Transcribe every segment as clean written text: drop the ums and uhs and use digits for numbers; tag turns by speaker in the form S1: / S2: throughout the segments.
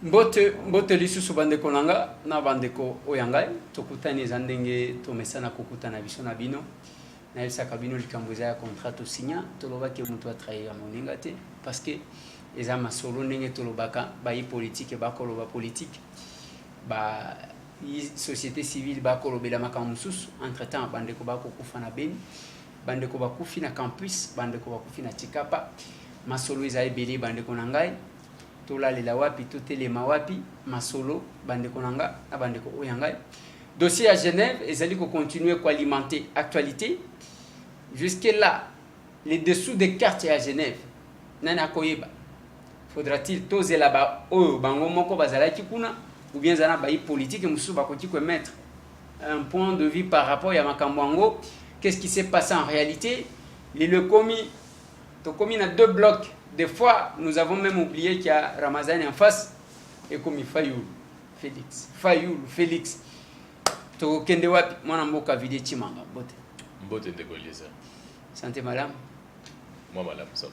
S1: mbote lisusu bandeko nanga na bandeko oyangai tokutani eza ndenge tomesana kokutana biso na bino nayebisaka bino likambo eza ya contrat tosinya tolobaki moto atrahira moninga te parce que eza masolo ndenge tolobaka bayi politique bakoloba politique ba société civile bakolobela makambo mosusu entre temps bandeko bakokufa na Beni bandeko bakufi na campus bandeko bakufi na Tikapa masolo eza ebele bandeko na ngai tolalela wapi totelema wapi masolo bandeko nanga na bandeko oyangai dossier à Genève ezali ko continuer ko alimenter actualité jusque là les dessous des cartes à Genève nana koyeba faudra-t-il toser là-bas o bango moko bazalaki kuna ou bien zana bayi politique musu bakoti ko mettre un point de vue par rapport à makambo qu'est-ce qui s'est passé en réalité le commis to commis na deux blocs. Des fois, nous avons même oublié qu'il y a Ramazan en face et comme Fayoul Félix. To kende wapi mwana mboka vide chimanga bote.
S2: Mbote ndegoliza.
S1: Santé madame.
S2: Moi madame ça.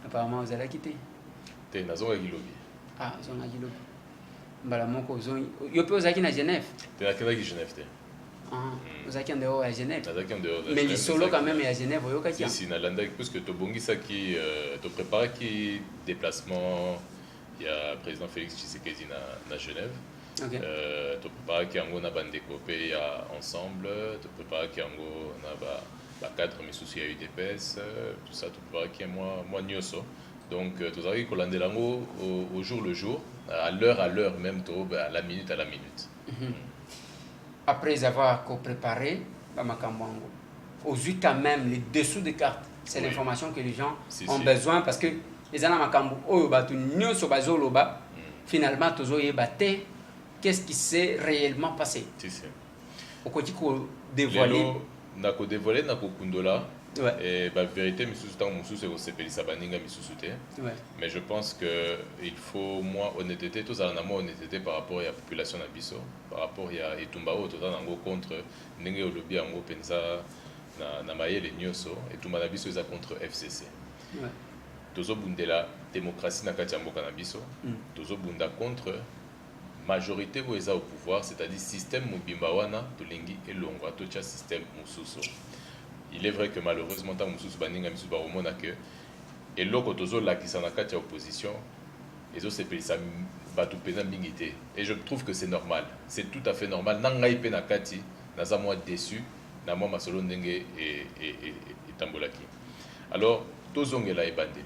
S1: Apparemment vous allez quitter.
S2: Te nazonga gilobi.
S1: Ah, zonga gilobi. Mbala moko zongi. Yo pe ozaki na Genève.
S2: Te na kenda ki Genève te.
S1: Ah, ozaki en dehors à Genève.
S2: Nazaki en dehors.
S1: Mais les solo quand même à Genève oyokaki.
S2: Si na landa puisque to bongisa ki to prépare ki déplacement il y a président Félix Tshisekedi na Genève.
S1: OK.
S2: To prépare ki yango na bandeko pe ya ensemble, to prépare ki yango na ba cadre misusu ya UDPS, tout ça to prépare ki moi nyoso. Donc to zaki kolandela yango au jour le jour, à l'heure même to à la minute.
S1: Après avoir préparé Bamakambango, aux yeux quand même les dessous des cartes, c'est l'information que les gens ont besoin parce que les gens Makambo, finalement, qu'est-ce qui s'est réellement passé? Au côté qu'on dévoilé.
S2: Nako dévoilé, nako kundola. Et la vérité, mais je pense qu'il faut moins honnêteté, tout ça moins honnêteté par rapport à la population d'Abisso, par rapport à Etumbao, tout ça contre Nenge Olobi Ango Penza, Namaye les Nyoso, et tout Manabiso est contre FCC. Tozo Bundela, démocratie Nakatiambo Kanabiso, Tozo Bunda contre majorité où est au pouvoir, c'est-à-dire système Mubimbawana, Tolengi et Longwa, Tocha système Mususo. Il est vrai que malheureusement, tant que baninga misu baromona que et loko tozo la qui s'en a quatre opposition, et zo c'est ça batu pena mingité. Et je trouve que c'est normal, c'est tout à fait normal. Nangai pena kati, naza moi déçu, na moi masolo ndenge et tambolaki. Alors tozo ngela e bandeli.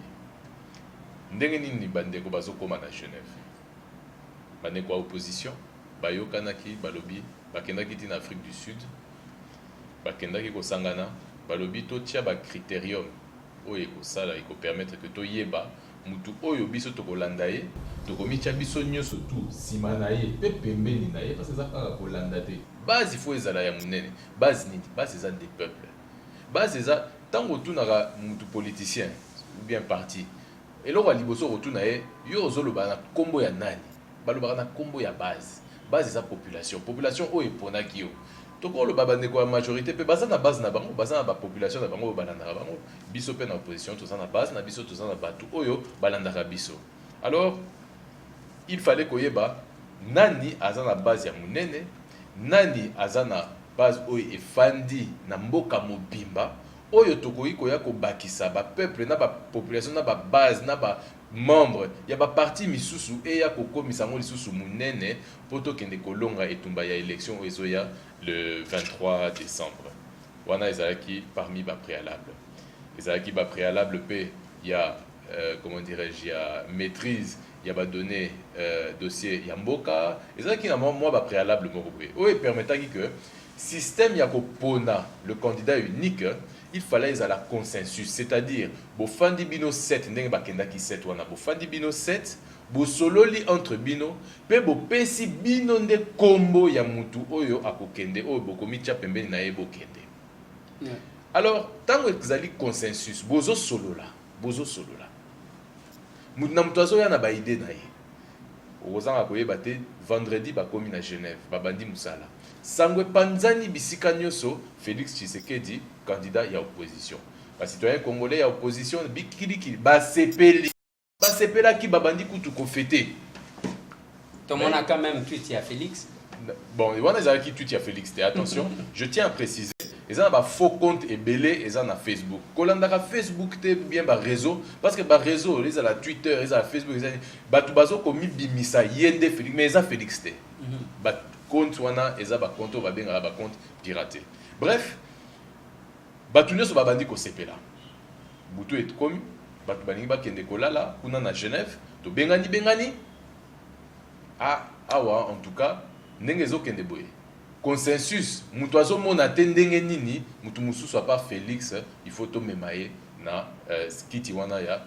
S2: Ndenge nini bandeko bazo koma na Genève. Baneko opposition, bayo kanaki balobi, bakendaki tina Afrique du Sud, bakendaki ko sangana. Balobi to tia ba critérium oyo ekosala ekopermettre que to yeba mutu oyo biso tokolanda ye tokomitia biso nyonso tu sima na ye pe pembeni na ye parce que ça kaka kolanda te base faut ezala ya munene base nini base eza des peuples base eza tango tunaka mutu politicien ou bien parti eloko ya liboso kotuna ye yo ozoloba na kombo ya nani balobaka na kombo ya base eza population oyo eponaki yo toko le baba ndeko majorité pe baza na base na bango baza na ba population na bango balandaka bango biso pe na opposition to na base na biso to na batu oyo balandaka biso. Alors il fallait koyeba nani aza na base ya munene nani aza na base oyo efandi na mboka mobimba oyo tokoyi koya ko bakisa ba peuple na ba population na ba base na ba membre ya ba parti misusu e ya kokomisa ngo lisusu munene poto kende kolonga etumba ya élection ezoya le 23 décembre. Wana ezalaki parmi ba préalable. Ezalaki ba préalable pe ya comment dirais-je ya maîtrise ya ba donner dossier ya mboka ezalaki na moi ba préalable moko pe. O permetaki que système ya kopona le candidat unique il fallait la consensus, c'est-à-dire bofandi bino 7 ndenge bakenda ki 7 wana bofandi bino 7 bo sololi entre bino pe bo pesi bino nde kombo ya mutu oyo akokende oyo bokomitia pembeni na ye bokende. Alors tango ezali consensus bozo solola mutu na mutu azoya na ba idée na ye ozanga koyeba te vendredi bakomi na Genève babandi musala sangwe panzani bisika nyoso Félix Tshisekedi candidat ya opposition ba citoyen congolais ya opposition bikiliki basepela ki babandi kutu ko fêter
S1: Tout le monde a quand même tweet à Félix.
S2: Bon, il y a qui tweet à Félix. Attention, je tiens à préciser. Ils ont un faux compte et belé, ils ont un Facebook. Quand on a Facebook, c'est bien un réseau. Parce que le réseau, ils ont la Twitter, ils ont la Facebook, ils ont tout bazo comme bimisa, yende Félix, mais ils ont Félix. Compte wana, ils ont un compte, va bien un compte piraté. Bref, tout le monde bandi ko sepela. Boutou est comme, batu bani ba kende ko là, kuna na Genève, to bengani. Ah, awa en tout cas, ndenge zo kende boye. Consensus, mutuazo mona tendenge nini, mutu musu soit pas Félix, il faut to memaye na kiti wana ya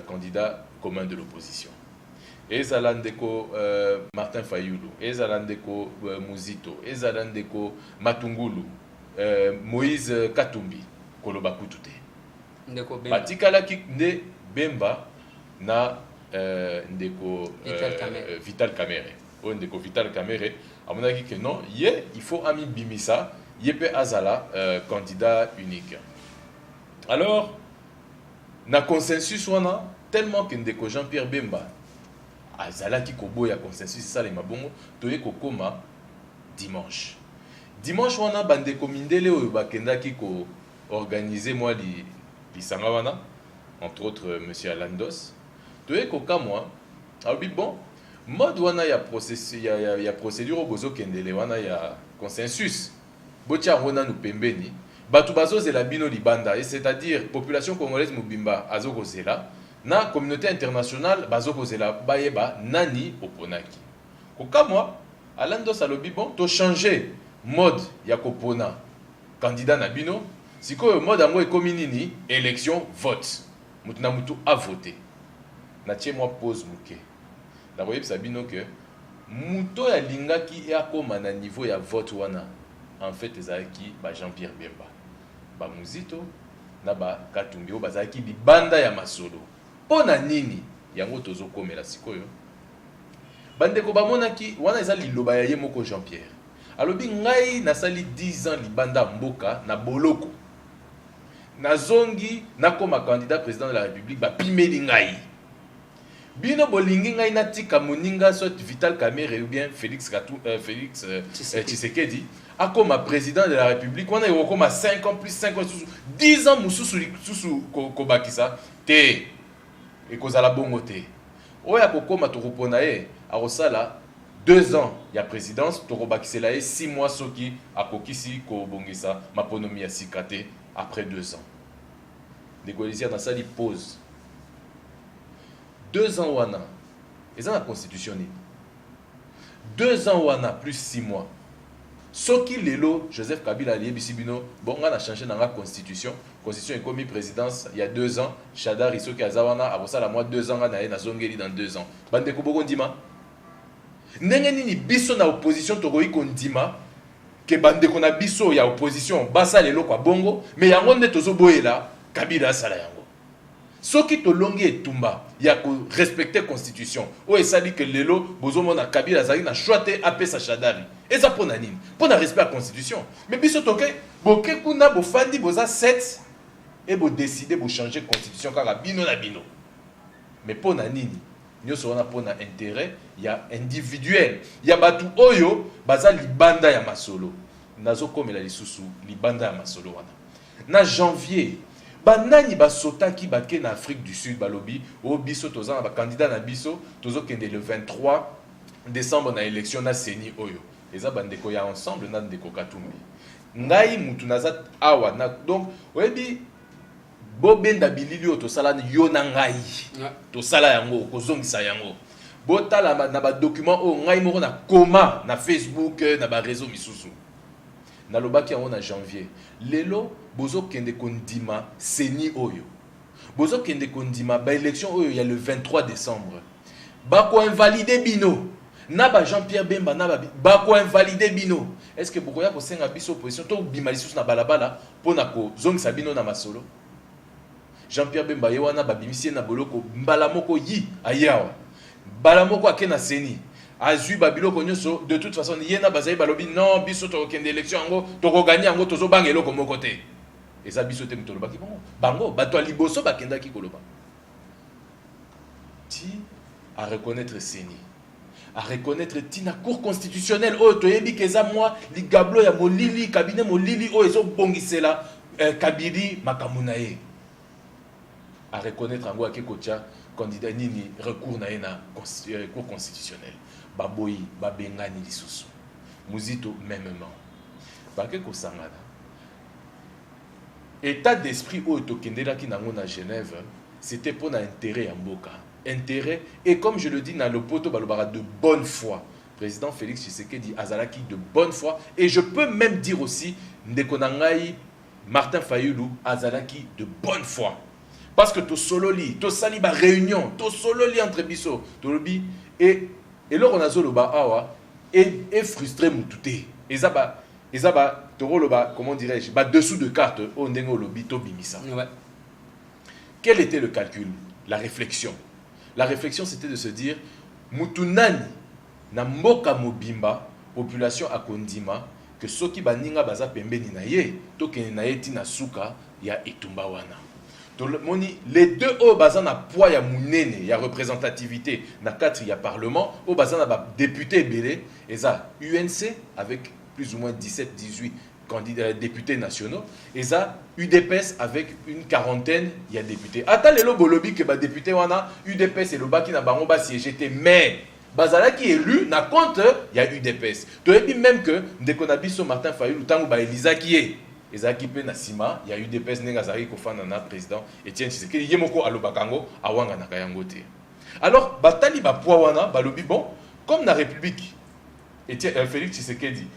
S2: candidat commun de l'opposition. Ezalandeko Martin Fayulu, ezalandeko Muzito, ezalandeko Matungulu, Moïse Katumbi, koloba kutute.
S1: Ndeko Bemba.
S2: Batikala ki nde Bemba na ndeko Vital Kamerhe. Ndeko Vital Kamerhe. À mon avis que non, il faut Ami Bimisa, Yepe Azala, candidat unique. Alors, na consensus wana tellement que ndeko Jean-Pierre Bemba Azala ki kobo ya consensus ça les mabongo toye kokoma dimanche. Dimanche wana bandeko mindele oyo bakenda ki ko organiser moi li sanga wana entre autres monsieur Alandos. Toye kokamwa abi bon mode wana ya processus ya procédure bozo kendele wana ya consensus botia wana nu pembeni batu bazozela bino libanda et c'est-à-dire population congolaise mobimba azokozela na communauté internationale bazokozela bayeba nani oponaki kokamwa Alandos alobi bon to changer mode ya kopona candidat na bino sikoyo mode yango ekomi nini élection vote mutu na mutu a voter na tie moi pause muke na voyez sabino que muto ya lingaki ya koma na niveau ya vote wana en fait ezaki ba Jean-Pierre Bemba ba Muzito na ba Katumbi bazaki libanda ya masolo pona nini yango tozo komela sikoyo bandeko bamonaki wana eza liloba ya ye moko Jean-Pierre alobi ngai nasali 10 ans libanda mboka na boloko nazongi nakoma candidat président de la République ba pimeli ngai bino bolingi ngai natika moninga soit Vital Kamerhe ou bien Félix Tshisekedi akoma président de la République wana yokoma 5 ans plus 5 ans 10 ans mususu kobakisa te ekozala bongo te oya kokoma tokopona ye akosala 2 ans ya présidence tokobakisela ye 6 mois soki akokisi kobongisa maponomi ya sika te après 2 ans négocier dans ça pause 2 ans wana et ça la constitution nini 2 ans wana plus 6 mois soki lelo Joseph Kabila aliyebisi bino bon on a changé dans la constitution est commis présidence il y a 2 ans Shadari soki azawana abosala moi 2 ans na ye na zongeli dans 2 ans bande ko boko ndima ndenge nini biso na opposition tokoyi kondima ke bande ko na biso ya opposition basa lelo kwa bongo mais yango nde tozo boyela Kabila sala yango soki tolongi etumba ya ko respecter constitution o esali que lelo bozomona Kabila zali na choite apesa Shadari eza pona nini pona respect la constitution mais biso toke boke kuna bofandi boza 7 et bo décider bo changer constitution kaka bino na bino mais pona nini nyoso wana pona intérêt ya individuel ya batu oyo baza libanda ya masolo nazo komela lisusu libanda ya masolo wana na janvier banani basotaki bake na Afrique du Sud balobi o biso toza na ba candidat na biso tozo kende le 23 décembre na élection na seni oyo eza bandeko ya ensemble na ndeko Katumbi ngai mutu naza awa na donc oyebi bobenda bilili oyo tosala yo na ngai tosala yango kozongisa yango botala na ba document oyo ngai moko na koma na Facebook na ba réseau misusu nalobaki yango na janvier lelo bozo kende kondima seni oyo bozo kende kondima ba élection oyo ya le 23 décembre bako invalider bino na ba Jean-Pierre Bemba na bako invalider bino est-ce que bokoya ko senga biso opposition to bima lisusu na balabala pona ko zongisa bino na masolo Jean-Pierre Bemba ye wana babimisi na boloko mbala moko yi ayawa mbala moko akena seni azui babiloko nyonso de toute façon yena bazali balobi non biso to kende élection yango to ko gagner yango tozo banga eloko moko te eza biso te mutolo baki bon bango bato liboso bakendaki koloba ti à reconnaître seni
S3: à reconnaître tina cour constitutionnelle oyo toyebi keza moi ligablo ya molili cabinet molili oyo ezobongisela Kabili makambo na ye à reconnaître yango ake kotia candidat nini recours na ye na cour constitutionnelle baboyi babengani lisusu muzito mêmement bake kosangana état d'esprit oyo tokendelaki nango na Genève c'était pour l'intérêt ya mboka intérêt et comme je le dis dans le poto balobara de bonne foi président Félix Tshisekedi azalaki de bonne foi et je peux même dire aussi ndeko na ngai Martin Fayulu azalaki de bonne foi parce que to sololi to sali ba réunion to sololi entre biso to lobi et lors on a zoloba awa et frustré mututé ezaba to loba comment dirais-je ba dessous de carte o ndengo lobi to bimisa.
S1: Ouais.
S3: Quel était le calcul? La réflexion. La réflexion, c'était de se dire, Mutunani, na mboka mobimba, population akondima, que soki baninga baza pembeni na ye, tokeni na ye tina suka ya etumba wana. Les deux o baza na poids ya munene, ya représentativité, na 4 ya parlement, o baza na ba député belé, et ça, UNC, avec plus ou moins 17-18 candidats députés nationaux, et ça, UDPS avec une quarantaine, il y a députés. Attends, les lobolobi que les députés, UDPS et le bas qui n'a pas siégé, mais Bazala qui est élu, n'a compte, il y a UDPS. Tu as dit même que, dès qu'on a vu sur Martin Fayulu, tant que Elisa qui est, Elisa qui est Nassima, il y a UDPS, Nengazari, Kofanana, président, Etienne Tshisekedi, Yemoko Alobakango, Awanga Nakayangote. Alors, Batali Bapuawana, Balobi, bon, comme la République, Etienne Félix Tshisekedi,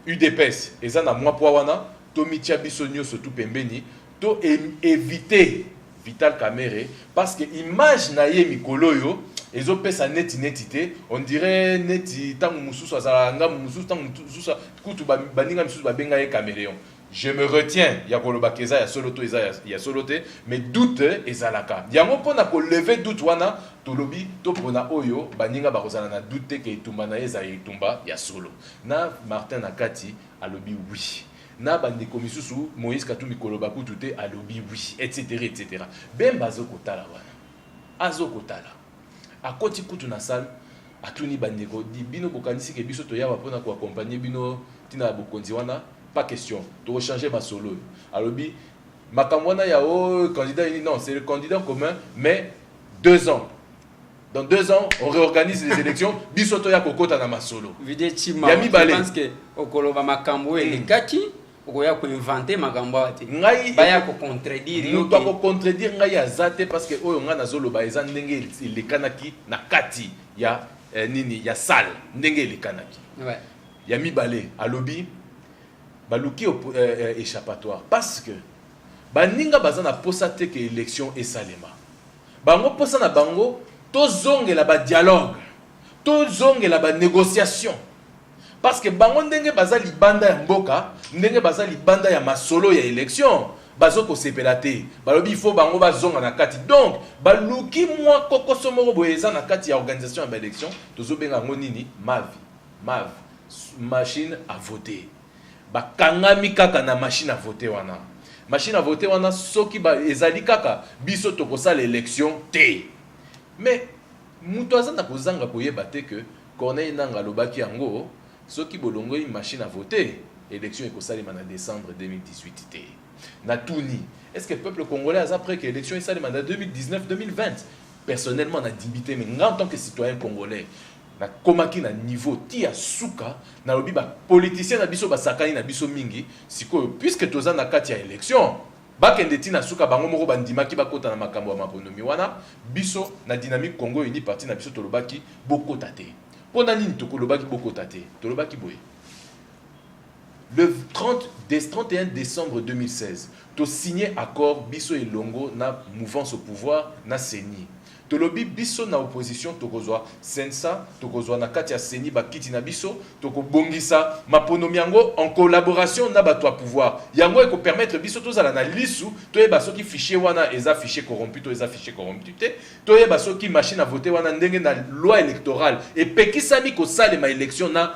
S3: UDPS, et ça, na moi Puawana, Tomitia Bissonio, surtout Pembeni, to éviter Vital Kamere, parce que image naie Mikoloyo, ils ont fait sa netité, on dirait neti, tant Moussous, Azaranga, Moussous, tant Moussous, Koutou Baninga, Moussous, Babenga et Caméléon. Je me retiens, il y a Kolobakeza, il y a Soloto, il y a Soloté, mais doute et Zalaka. Il y a un peu de lever doute, wana, Tolobi, Topona Oyo, Baninga Barozana, na doute que Itumbana Eza et Itumba, il y a Solo. Na Martin Nakati, a lobi oui. Na bandeko misusu Moïse Katumbi Kolobaku tuté a lobi oui, etc. etc. Ben bazoko tala wana. Azoko tala. A koti kutu na salle, atuni bandeko di bino bokanisi ke biso to ya wapona ko accompagner bino tina bokonzi wana. Pas question, de rechanger ma solo. Alobi, Makamwana Yao, candidat, non, c'est le candidat commun, mais 2 ans. Dans 2 ans, on réorganise les élections. Bisoto ya kokota na ma solo.
S1: Vidétima, je pense que Okoloba Makambo et les Kaki, Okoya ko inventer Makambo ati.
S3: Ngai
S1: baya ko contredire.
S3: Nous doit ko contredire ngai azate parce que oyo nga na zolo ba eza ndenge le kanaki na kati ya nini ya salle ndenge le kanaki.
S1: Ouais.
S3: Ya mibale alobi baluki échappatoire parce que baninga bazana posate que élection et salema bango posana bango to zongela ba dialogue to zongela ba négociation parce que bango ndenge bazali banda ya mboka ndenge bazali banda ya masolo ya élection bazoko sepelate balobi il faut bango bazonga na kati donc baluki moi kokoso moko boyeza na kati ya organisation ya élection tozo benga ngonini mav machine à voter. Bakangami kaka na machine à voter wana. Machine à voter wana soki ba ezali kaka biso tokosa l'élection te. Mais muto azana kozanga koyeba te que Corneille Nanga lobaki yango soki bolongo une machine à voter élection ekosalema na décembre 2018 te. Na tuni. Est-ce que le peuple congolais a après que l'élection esalema na 2019-2020 personnellement na dibité mais en tant que citoyen congolais na komaki na niveau tia suka na lobi ba politicien na biso basakani na biso mingi sikoyo puisque toza na kati ya élection bakende tina suka bango moko bandimaki bakota na makambo ya mabonomi wana biso na dynamique Congo Uni parti na biso tolobaki bokota te pona nini tokolobaki bokota te tolobaki boye le 31 décembre 2016 to signé accord biso elongo na mouvance au pouvoir na CENI. Tolobi biso na opposition tokozwa sensa tokozwa na kati ya seni bakiti na biso tokobongisa maponomi yango en collaboration na bato ya pouvoir yango eko permettre biso tozala na lisu toyeba soki fichier wana eza fichier corrompu to eza fichier corrompu te toyeba soki machine à voter wana ndenge na loi électorale epekisami kosalema élection na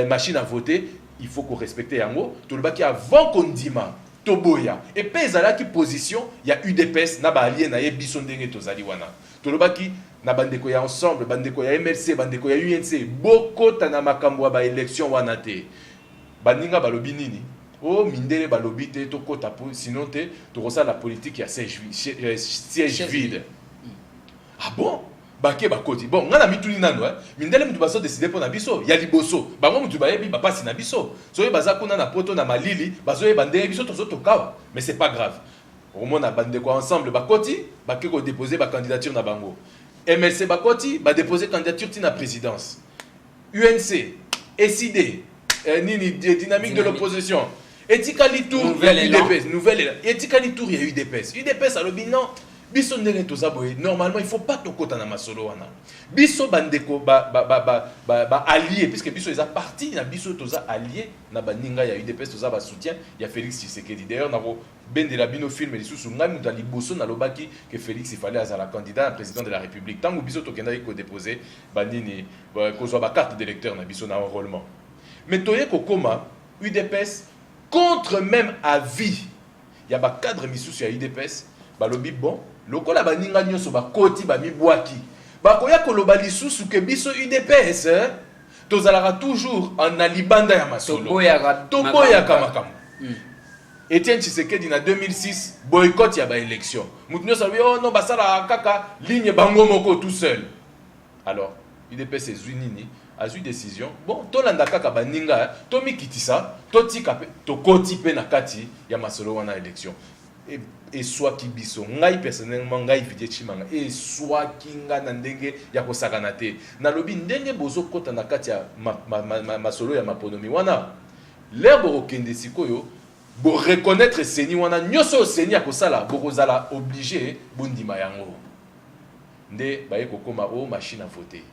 S3: machine à voter il faut qu'on respecte yango tolobaki avant kondima toboya et pe ezalaki position ya UDPS na ba allié na ye biso ndenge tozali wana tolobaki na bandeko ya ensemble, bandeko ya MLC, bandeko ya UNC, bokota na makambo ba élection wana te. Baninga balobi nini? Oh mindele balobi te to kota po sinon te to la politique ya siège vide. Ah bon? Bake bakoti. Bon, ngana mituli nanu mindele mutu baso décider pour na biso, ya liboso. Bango mutu bayebi ba pasi na biso. Soye baza kuna na poto na malili, bazo bande biso tozo tokawa. Mais c'est pas grave. Au moins na bandeko ensemble bakoti, bake ko déposer ba candidature na bango. MLC bakoti ba déposer candidature tina présidence. UNC, SID, nini dynamique de l'opposition. Etikali tour il y a UDPS, nouvelle Etikali tour il y a UDPS. UDPS alobi non. Biso ndenge toza boye normalement il faut pas tokota na masolo wana. Biso bandeko ba allié puisque biso eza parti na biso toza allié na baninga ya UDPS toza ba soutien ya Félix Tshisekedi. D'ailleurs nako bendela bino film lisusu ngai muta liboso na lobaki que Félix il fallait azala candidat à président de la République. Tango biso tokenda ko déposer banini kozwa ba carte d'électeur na biso na enrôlement. Mais toye kokoma UDPS contre même avis. Il y a ba cadre misusu ya UDPS balobi bon lokola baninga nyonso bakoti bamibwaki bakoya koloba lisusu ke biso UDPS tozalaka toujours en alibanda ya masolo toboyaka makambo. Etienne Tshisekedi na 2006 boycott ya ba élection mutu nyonso alobi oh non basala kaka ligne bango moko tout seul. Alors UDPS ezwi nini azwi décision bon tolanda kaka baninga tomikitisa totika pe tokoti pe na kati ya masolo wana élection. Et soit qui biso ngai personnellement ngai Vidie Chimanga et soit qui nga na ndenge ya kosakana te na lobi ndenge bozo kota na kati ya masolo ya maponomi wana l'herbe okende sikoyo bo reconnaître seni wana nyoso seni ya kosala bokozala obligé bondima yango nde baye kokoma o machine à voter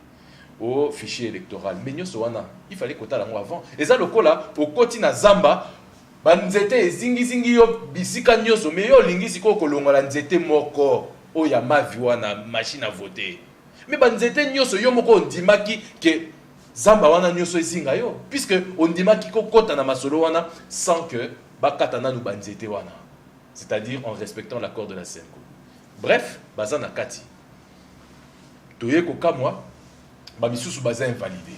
S3: au fichier électoral mais nyoso wana il fallait kotala ngo avant eza lokola okoti na zamba banzete zingi yo bisika nyoso mais yo lingisi ko kolongola nzete moko o ya mavi wana machine à voter mais banzete nyoso yo moko ondimaki ke zamba wana nyoso ezinga yo puisque ondimaki ko kota na masolo wana sans que bakata nanu banzete wana c'est-à-dire en respectant l'accord de la Senko. Bref bazana kati toye ko kamwa ba misusu baza invalidé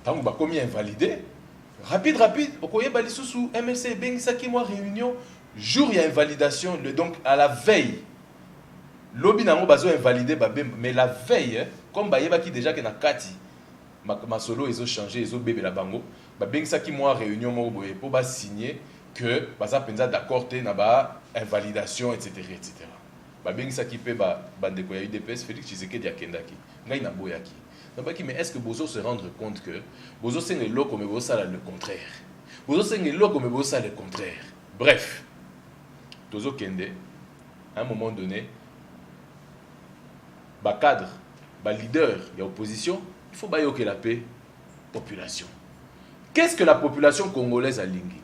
S3: tango ba komi invalidé rapide okoye bali susu MLC bengisaki moi réunion jour il y a invalidation donc à la veille lobi nango bazo invalider mais la veille comme bayebaki déjà que na kati ma solo ils ont changé ils ont bébé la bango bengisaki moi réunion mo boye pour ba signer que baza penza d'accord te na ba invalidation etc. bengisaki pe bandeko ya UDPS Félix Tshisekedi akendaki ngai na boyaki. Mais est-ce que Bozo se rendre compte que Bozo c'est le loco mais Bozo ça le contraire. Bozo c'est le loco mais Bozo ça le contraire. Bref, Tozo Kende, à un moment donné, bas cadre, bas leader, il y a opposition, il faut bailler la paix, population. Qu'est-ce que la population congolaise a lingi?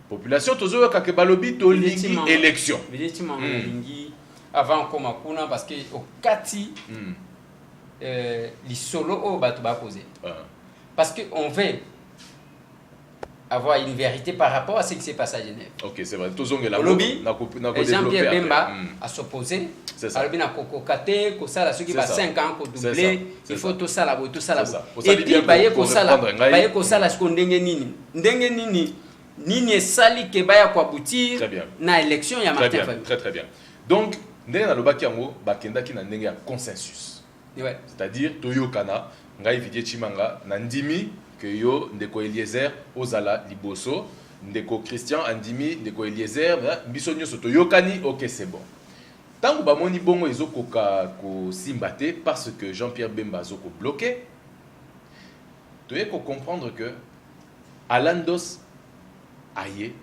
S3: Population Tozo Kakebalobi to lingi élection.
S1: Effectivement, lingi avant comme akuna parce que au Kati les solos au batuba posé parce que on veut avoir une vérité par rapport à ce qui s'est passé à Genève.
S3: Ok, c'est vrai. Tout le
S1: lobby, Jean-Pierre Bemba a s'opposé. Alors bien Koko Kate, Kosa ceux qui passent 5 ans pour doubler, il faut tout ça là, tout ça là. Et puis baye Kosa la ce qu'on ndenge nini sali ke baya kwa boutir na élection ya Martin Fayulu.
S3: Très bien. Donc ndenge na lobaki yango bakendaki na ndenge ya consensus.
S1: Ouais.
S3: C'est-à-dire Toyokana, ngai Vidie Chimanga, nandimi que yo ndeko Eliezer ozala liboso, ndeko Christian andimi ndeko Eliezer, biso nyoso toyokani, OK c'est bon. Tango bamoni bongo ezokoka ko simbate parce que Jean-Pierre Bemba zoko bloqué. Toye ko comprendre que Alandos aye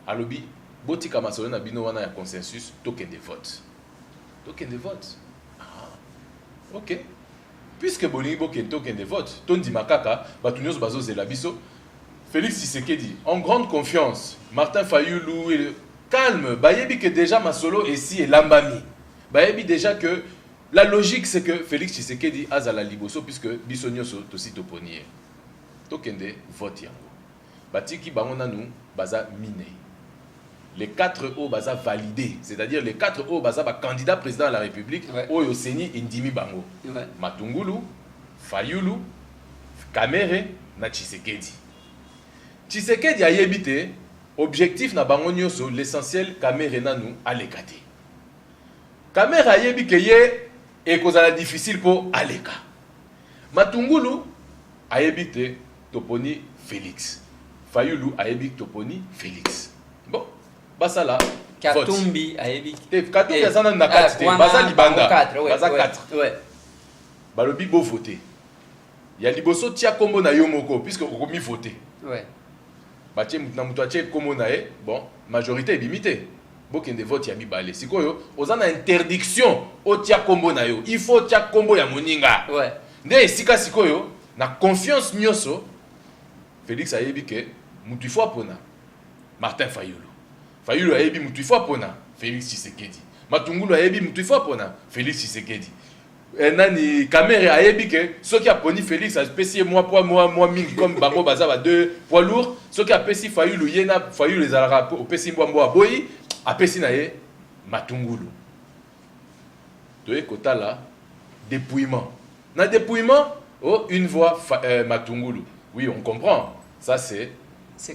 S3: alobi botika masolo na bino wana ya consensus token de vote. Token de vote. Ok. Puisque Bolingi Boken token de vote, Tondi Makaka, Batunios Bazo Zelabiso, Félix Tshisekedi, en grande confiance, Martin Fayulu, calme, Bayebi que déjà ma solo ici est Lambami. Bayebi déjà que la logique c'est que Félix Tshisekedi a la liboso puisque Bisonioso tosi toponier. Token de vote yango. Batiki Bangona nous, Baza Mine. les 4 O baza validés, c'est-à-dire les 4 O baza candidat président de la République, Oyo Seni Indimi Bango. Matungulu, Fayulu, Kamere, na Tshisekedi. Tshisekedi a yébité, objectif na bango nyoso, l'essentiel Kamere nanu alekate. Kamere a yébité et kozala difficile pour aleka. Matungulu a yébité toponi Félix. Fayulu a yébité toponi Félix. Bon, basala.
S1: Katumbi a yébité.
S3: Katumbi a zana na 4. Basa libanda. Basa 4. Balobi bo voter. Ya liboso tia kombo na yo moko puisque okomi voter.
S1: Ouais.
S3: Batie na mutu atie kombo na ye, bon, majorité est limitée. Bokende vote ya mibale. Sikoyo, ozana interdiction o tia kombo na yo. Il faut tia kombo ya moninga.
S1: Ouais.
S3: Nde esika sikoyo na confiance nyoso Félix ayebi ke mutu ifo apona Martin Fayulu. Fayulu ayebi mutu ifo apona Félix Tshisekedi. Matungulu ayebi mutu ifo apona Félix Tshisekedi. Nani Kamere ayebi ke soki aponi Félix apesi moi mingi comme bango baza ba 2 poids lourds, soki apesi Fayulu yena Fayulu ezalaka opesi mbwa aboyi apesi na ye Matungulu. Toye kotala dépouillement. Na dépouillement, oh, une voix Matungulu. Oui, on comprend. Ça c'est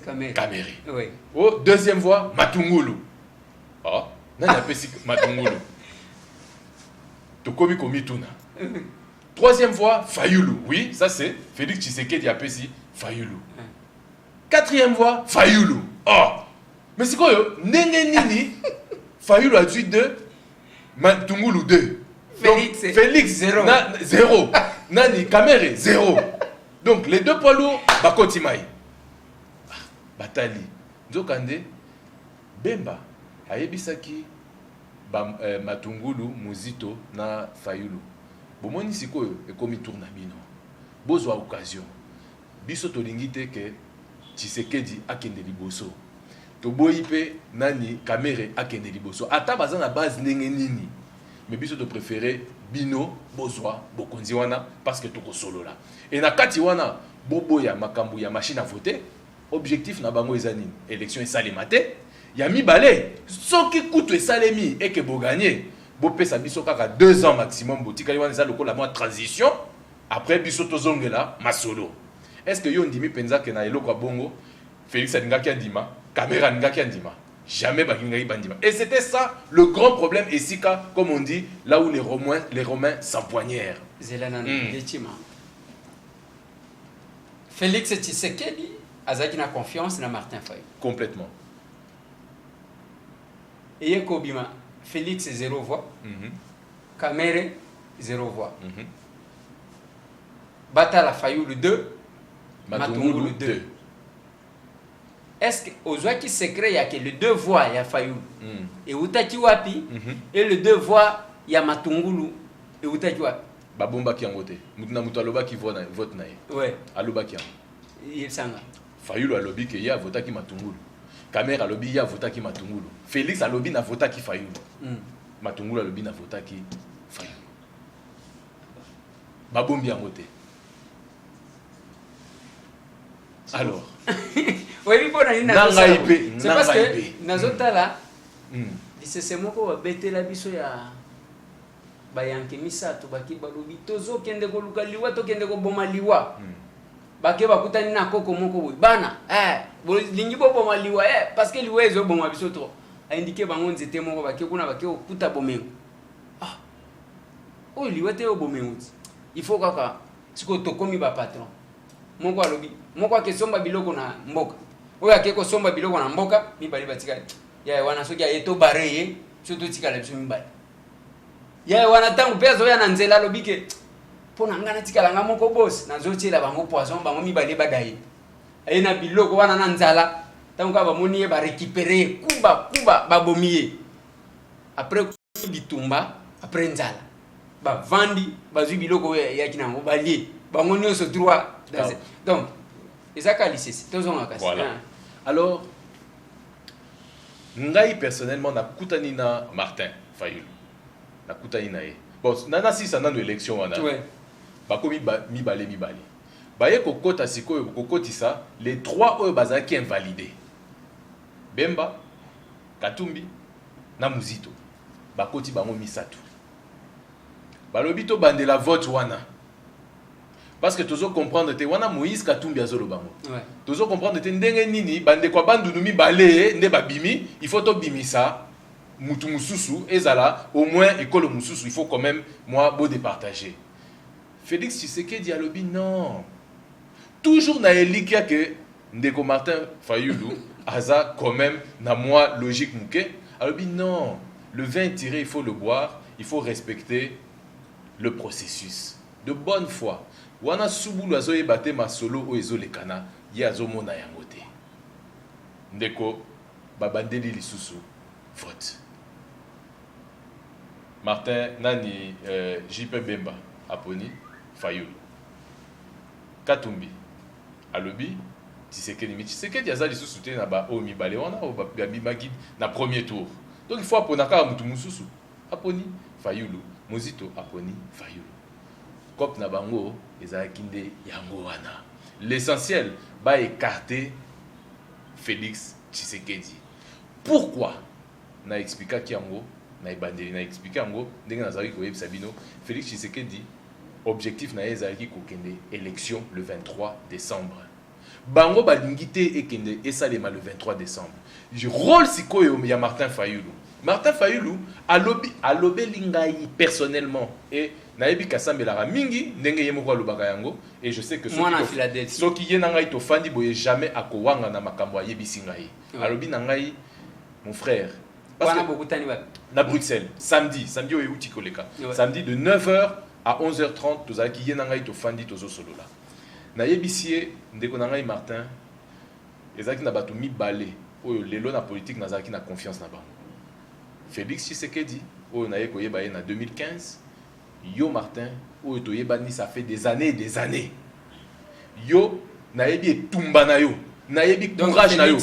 S1: Kamere.
S3: Kamere.
S1: Oui.
S3: Oh, deuxième voix Matungulu. Ah, nani apesi Matungulu. Tokomi Komituna. Troisième fois, Fayulu. Oui, ça c'est Félix Tshisekedi apesi Fayulu. Quatrième fois, Fayulu. Oh, mais c'est quoi yo? Nini Fayulu a dit 2, Matungulu 2. Félix 0. 0. Nani Kamere 0. Donc les 2 poids lourds, Bakotimaï. Batali. Nzokande Bemba ayebisaki Matungulu, Muzito na Fayulu. Bomoni sikoyo ekomi tourna bino. Bozwa occasion. Biso tolingi te ke Tshisekedi akende liboso. Toboyi pe nani Kamere akende liboso. Ata baza na base ndenge nini. Mais biso to préféré bino bozwa bokonzi wana parce que toko solo là. Et na kati wana bobo ya makambu ya machine à voter. Objectif na bango ezani élection esalemate. Ya mibale soki kutu esalemi et que bo gagner bo pesa biso kaka 2 ans maximum botika wana za lokola moi transition après biso tozongela masolo. Est-ce que yo ndimi penza ke na eloko bongo Félix alingaki andima Kamera alingaki andima jamais bakingaki bandima. Et c'était ça le grand problème esika comme on dit là où les Romains s'empoignèrent.
S1: Zelana Ndetima. Félix Tshisekedi azaki na confiance na Martin Fayulu.
S3: Complètement.
S1: Et Kobima, Félix 0 voix, Kamere 0 voix. Batala Fayulu 2, Matungulu 2. Est-ce que aux qui secret il y a que les 2 voix il y a Fayulu et Utaki Wapi et les 2 voix il y a Matungulu et Utaki Wapi.
S3: Babomba qui en vote. Mutuna mutaloba qui vote na ye.
S1: Ouais.
S3: Aloba qui en.
S1: Il sanga.
S3: Fayulu alobi que ya vota ki Matungulu. Kamera alobi ya vota ki Matungulu. Félix alobi na vota ki Fayulu. Matungulu alobi na vota ki Fayulu. Babombi en vote. Alors.
S1: Oui, c'est parce que nazotala c'est moko babetela biso ya bayanke misato baki balobi tozokende koluka liwa tokende koboma liwa bake bakutani na koko moko boy bana lingi boboma liwa parce que liwa ezoboma biso to indiqué bango nzete moko bake kuna bake okuta bomengo liwa te obomengo il faut kaka siko tokomi ba patron moko alobi moko akesomba biloko na mboka oyo akeko somba biloko na mboka mibali batika ya wana soki ayeto bareye soto tika la biso mibali ya wana tangu pezo ya na nzela lobike pona ngana tika la ngamoko boss na zotiela bango poison bango mibali badaye ayena biloko wana na nzala tangu ka bamoni ba récupérer kuba babomiye après bitumba après nzala ba vandi bazwi biloko ya kinango balie bango nyonso droit donc ezaka lycée tozonga kasi.
S3: Voilà. Alors, ngai personnellement na kutani na Martin Fayulu. Na kutani na ye. Bon, nana si ça na élection wana.
S1: Ouais.
S3: Bakomi mibale. Baye kokota sikoyo kokotisa les 3 oyo bazaki invalidés. Bemba, Katumbi na Muzito bakoti bango misato balobi to bandela vote wana parce que tozo comprendre te wana Moïse Katumbi azolo bango tozo comprendre te ndenge nini bande kwa bandunu mibale nde babimi il faut to bimisa mutu mususu ezala au moins école mususu il faut quand même moi beau départager. Félix Tshisekedi alobi non toujours na elikia que ndeko Martin Fayulu aza quand même na moi logique muke alobi non le vin tiré il faut le boire il faut respecter le processus de bonne foi wana subulu azoye bate masolo o ezolekana ye azomona yango te ndeko babandeli lisusu vote Martin nani JP Bemba aponi Fayulu Katumbi alobi Tshisekedi aza lisusu te na ba o mibale wana o babimaki na premier tour donc il faut apona kaka mutu mususu aponi Fayulu Muzito aponi Fayulu Kop na bango ezalaki nde yango wana l'essentiel ba écarter Félix Tshisekedi. Pourquoi na expliquaki yango na ibandeli na expliquer yango ndenge nazali koyebisa bino Félix Tshisekedi objectif na ezalaki kokende élection le 23 décembre. Bango balingi te ekende esalema le 23 décembre. Je rôle sikoyo ya Martin Fayulu. Martin Fayulu alobeli ngai personnellement et nayebi kasambelaka mingi ndenge ye moko alobaka yango et je sais que soki ye na ngai tofandi boye jamais akowanga na makambo ayebisi ngai. Alobi na ngai mon frère parce que na Bruxelles samedi oyo uti koleka samedi de 9h à 11h30 tozalaki ye na ngai tofandi tozo solola. Nayebisi ye ndeko na ngai Martin ezalaki na bato mibale oyo lelo na politique nazalaki na confiance na bango. Félix Tshisekedi oyo naye koyeba ye na 2015 yo Martin oyo toyebani ça fait des années et des années yo nayebi etumba na yo nayebi courage na yo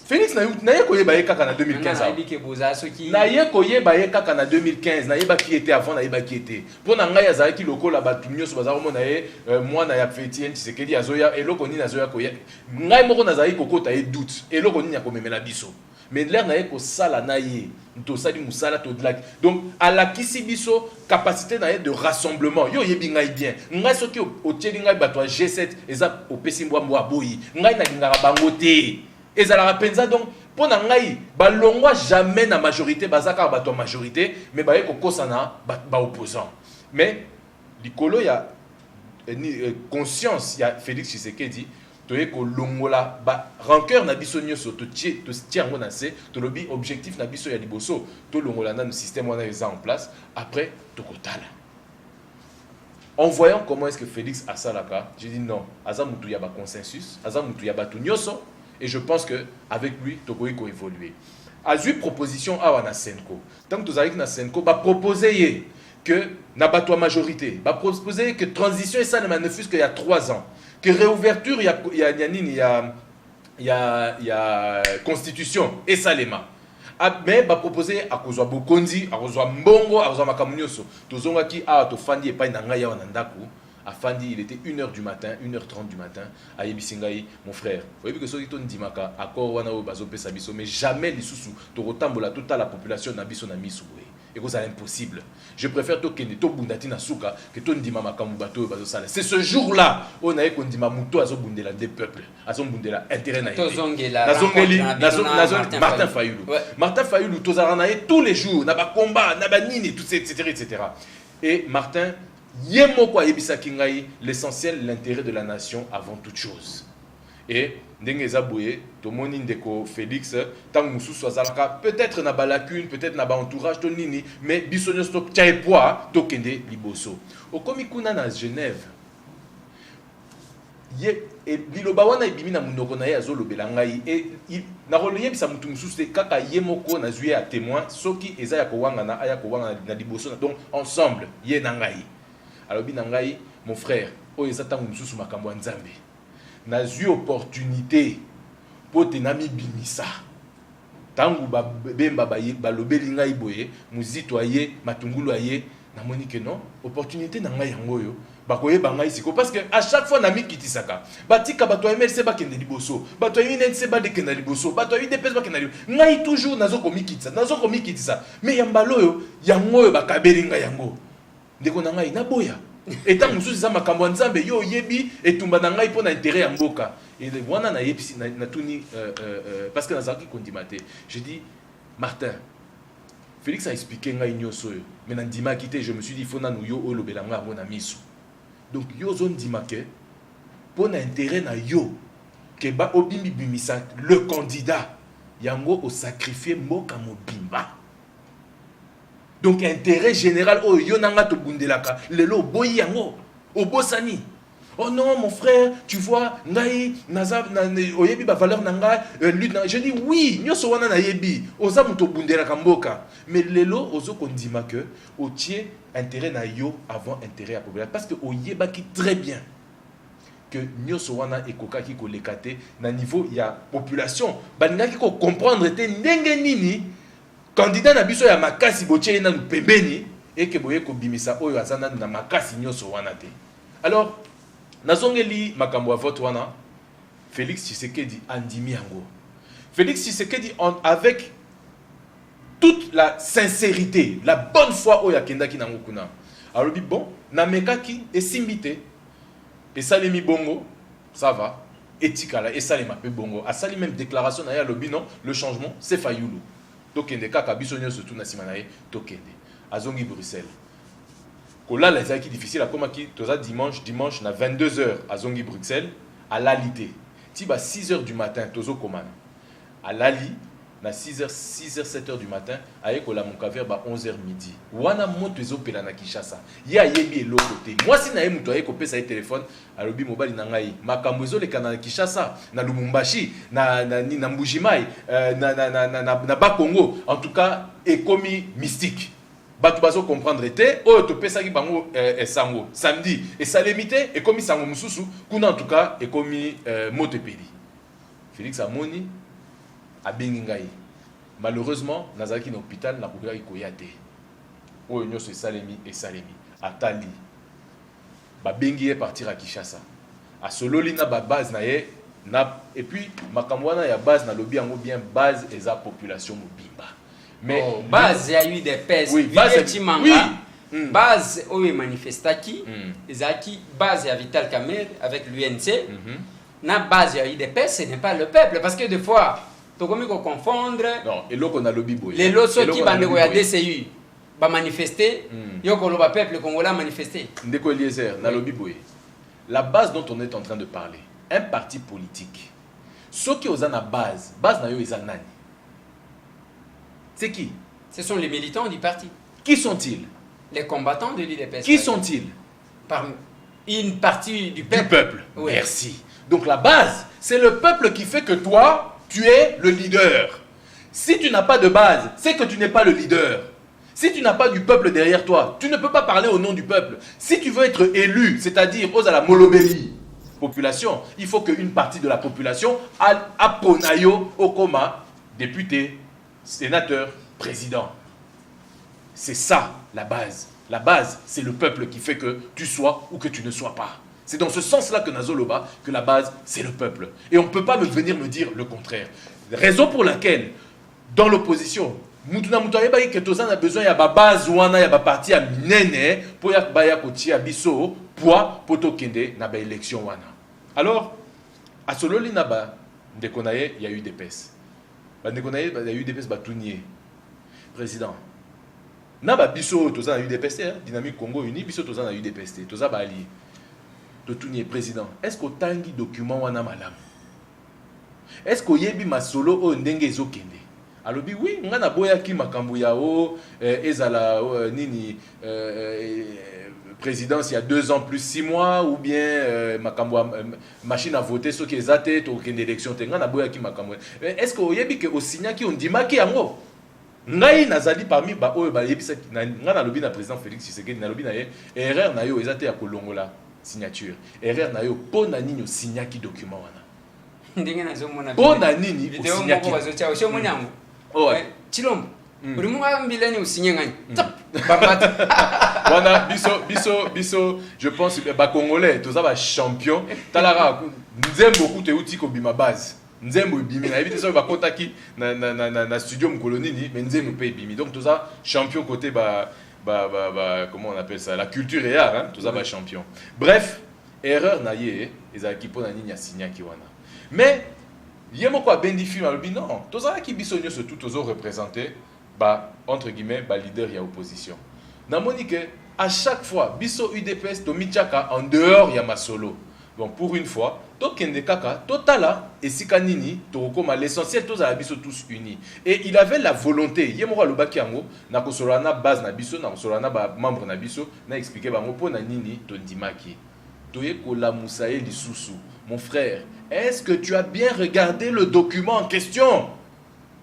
S3: Félix naye koyeba ye kaka na 2015 naye koyeba ye kaka na 2015 nayeba ki était avant nayeba ki était pona ngai azalaki lokola batu nyonso bazalo mona ye mwana ya Fétien Tshisekedi azoya eloko nini azoya koya ngai moko nazali kokota ye doute eloko nini akomemela biso mais l'air naye ko sala naye to sali musala to dlak donc à la kisibiso capacité naye de rassemblement yo yebi ngai bien ngai soki o tieli ngai bato G7 eza o pesimbo mwa boyi ngai na lingaka bango te ezala penza donc pona ngai balongwa jamais na majorité bazaka bato majorité mais baye ko kosana ba opposant mais likolo ya conscience ya Félix Tshisekedi toye ko longola ba rancœur na biso nyoso to tiango na se to lobi objectif na biso ya liboso to longola na système wana eza en place après to kotala en voyant comment est-ce que Félix a salaka j'ai dit non aza mutu ya ba consensus aza mutu ya batu nyoso et je pense que avec lui to ko évoluer azui proposition awa na Senko tant que tozali na Senko ba proposer ye que na bato majorité ba proposer que transition et ça ne fût que il y a 3 ans que réouverture il y a constitution et salema mais ba proposer à kozwa bokonzi à kozwa mbongo à kozwa makamunyoso tozonga ki a to fandi epai na ngai ya na ndako afandi il était 1h du matin 1h30 du matin a yebisingai mon frère oyebi que soki to ndimaka accord wana o bazo pesa biso mais jamais lisusu to rotambola toute la population na biso na misubwe et que c'est impossible. Je préfère to kende to bundati na suka que to ndima makambu bato bazo sala. C'est ce jour-là on a kondima muto azo bundela des peuples, azo bundela intérêt na Martin Fayulu. Martin Fayulu tozarana tous les jours na ba combat, na ba nini tout etc. Et Martin yemo kwa yebisa kingai l'essentiel l'intérêt de la nation avant toute chose. Et ndenge zabouye to moni ndeko Félix tant mususu azalaka peut-être na ba lacune peut-être na ba entourage to nini mais biso nyos to tia poids to kende liboso okomi kuna na Genève ye et biloba wana ibimi na munoko na ye azolobela ngai et na roloye bisa mutu mususu te kaka ye moko na zuye a témoin soki eza ya kowanga na aya kowanga na liboso donc ensemble ye na ngai alobi na ngai mon frère o eza tangu mususu makambo nzambe na eu opportunité pour tenami bimisa tangu bemba ba lobeli ngai boye muzito aye matungulu aye na moni que non opportunité na ngai yango yo bakoye bangai siko parce que à chaque fois nami kitisaka batika bato MLC bakende liboso bato UNC ba dekenda liboso bato UDPS bakenda liboso ngai toujours nazo komikitisa mais yambalo yo yango yo bakaberinga yango ndeko na ngai na boya eta mususu za makambo nzambe yo yebi etumba na ngai pona intérêt ya mboka et wana na yebisi na tuni parce que nazaki kondimate je dis Martin Félix a expliqué ngai nyoso yo mais nandima kité je me suis dit faut na yo o lobelanga mona miso. Donc, yo zone dimake, pour l'intérêt na yo, que ba obimi bimisa, le candidat, yango au sacrifié moka mobimba. Donc, intérêt général, oh yo nanga to bundelaka, lelo boyi yango, obosani. Oh non, mon frère, tu vois, ngai, naza, oyebi ba valeur nanga, lutte, je dis oui, nyoso wana na yebi, oza muto bundelaka mboka. Mais lelo, ozo kondima que, o tie, intérêt na yo avant intérêt à population parce que oyeba qui très bien que nyoso wana ekokaki ko lekate na niveau ya population baningaki ko comprendre te ndenge nini candidat na biso ya makasi botie na pembeni et que boye ko bimisa oyo azana na makasi nyoso wana te. Alors nazongeli makambo ya vote wana Félix Tshisekedi andimi yango. Félix Tshisekedi avec toute la sincérité, la bonne foi au yakendaki na ngukuna. Alors bon, na mekaki et simbite. Et salemi bongo, ça va. Etikala et salema pe bongo. A sali même déclaration na ya lobi non, le changement c'est fayulu. Tokende kaka bisonyo surtout na simanaye tokende. Azongi Bruxelles. Kola la zaki difficile à komaki toza dimanche na 22h azongi Bruxelles à Lalité. Tiba 6h du matin tozo komana. À Lali na 6h, 7h du matin, aye kola monkaver ba 11h midi. Wana moto ezo pela na Kinshasa. Ya yebi elo côté. Moi si na ye muto aye ko pesa ye téléphone, alobi mobali na ngai. Makambo ezo leka na Kinshasa, na Lubumbashi, na Mbujimai, na Bakongo. En tout cas, ekomi mystique. Batu bazo comprendre te, o to pesa ki bango esango. Samedi, et salemité ekomi sango mususu, kuna en tout cas ekomi moto peli. Félix Amoni à Bengingaï. Malheureusement, Nazaki dans l'hôpital n'a pas eu koyate. Oh, nous sommes Salemi et Salemi. À Tali. Ba Bengi est parti à Kinshasa. À Sololi na ba base na ye na et puis makamwana ya base na lobby en bien base et sa population mobimba.
S1: Mais base il y a eu des pèses.
S3: Oui, base
S1: oui. Base où est manifestaki, ezaki base à Vital Kamerhe avec l'UNC. Na base il y a eu des pèses, ce n'est pas le peuple parce que des fois tu comme confondre.
S3: Non, et là qu'on a lobby boy.
S1: Les lots qui bandeko ya DCU ba manifester, yo ko loba peuple congolais manifester.
S3: Ndeko Eliezer na lobby boy. La base dont on est en train de parler, un parti politique. Ceux qui ont la base na yo eza nani? C'est qui?
S1: Ce sont les militants du parti.
S3: Qui sont-ils?
S1: Les combattants de l'UDPS.
S3: Qui sont-ils?
S1: Une partie du peuple.
S3: Du peuple.
S1: Oui.
S3: Merci. Donc la base, c'est le peuple qui fait que toi, tu es le leader. Si tu n'as pas de base, c'est que tu n'es pas le leader. Si tu n'as pas du peuple derrière toi, tu ne peux pas parler au nom du peuple. Si tu veux être élu, c'est-à-dire aux à la molobélie, population, il faut qu'une partie de la population apponayo au coma, député, sénateur, président. C'est ça la base. La base, c'est le peuple qui fait que tu sois ou que tu ne sois pas. C'est dans ce sens-là que Nazoloba, que la base, c'est le peuple. Et on ne peut pas venir me dire le contraire. Raison pour laquelle, dans l'opposition, Mutuna Mutayeba que Tozan a besoin, il y a ba base ouana, il y a ba parti à minene, pour y a baya koti à biso, pour tokende na ba élection ouana. Alors, à Sololi naba, ndekonaye, il y a eu des pèses. Ndekonaye, il y a eu des pèses batunier. Président. Naba biso, Tozan a eu des pèses, Dynamique Congo Uni, biso Tozan a eu des pèses, Tozan ba ali. Totunier président, est-ce que tangi document wana malam? Est-ce que yebi masolo o ndenge ezokende? Alobi oui, ngana boya ki makambo ya o ezala nini présidence il y a 2 ans plus 6 mois ou bien makambo machine à voter ceux qui ezate to kende élection te ngana boya ki makambo. Est-ce que yebi ke osinya ki ondimaki yango? Ngai nazali parmi ba oyo ba yebisa ngana lobi na président Félix Tshisekedi na lobi na ye erreur na yo ezate ya kolongola signature. Erreur na yo pona nini signaki document wana.
S1: Ndenge nazomona.
S3: Pona nini
S1: signaki. Video moko bazotia osho monyango. Oh, Chilombo. Uri munga mbileni usinye ngani. Tap.
S3: Wana biso je pense ba congolais tous ba champion talara nzembo ku te uti ko bima base nzembo bimi na éviter ça ba kotaki na studio mkolonini mais nzembo pe bimi donc tous ça champion côté comment on appelle ça la culture et art hein tous ça ba champion bref erreur na ye ezaki pona nini ya signa ki wana mais yemo ko bendi film alobi non tous ça ki biso nyo surtout tous représenter ba entre guillemets ba leader ya opposition na monique à chaque fois biso UDPS to michaka en dehors ya masolo bon pour une fois to kende kaka totala esika nini to koma l'essentiel tous à biso tous unis et il avait la volonté yemo lo bakiango na kosola na base na biso na kosola na ba membre na biso na expliquer bango pona nini to ndimaki to yekola musae lisusu mon frère est-ce que tu as bien regardé le document en question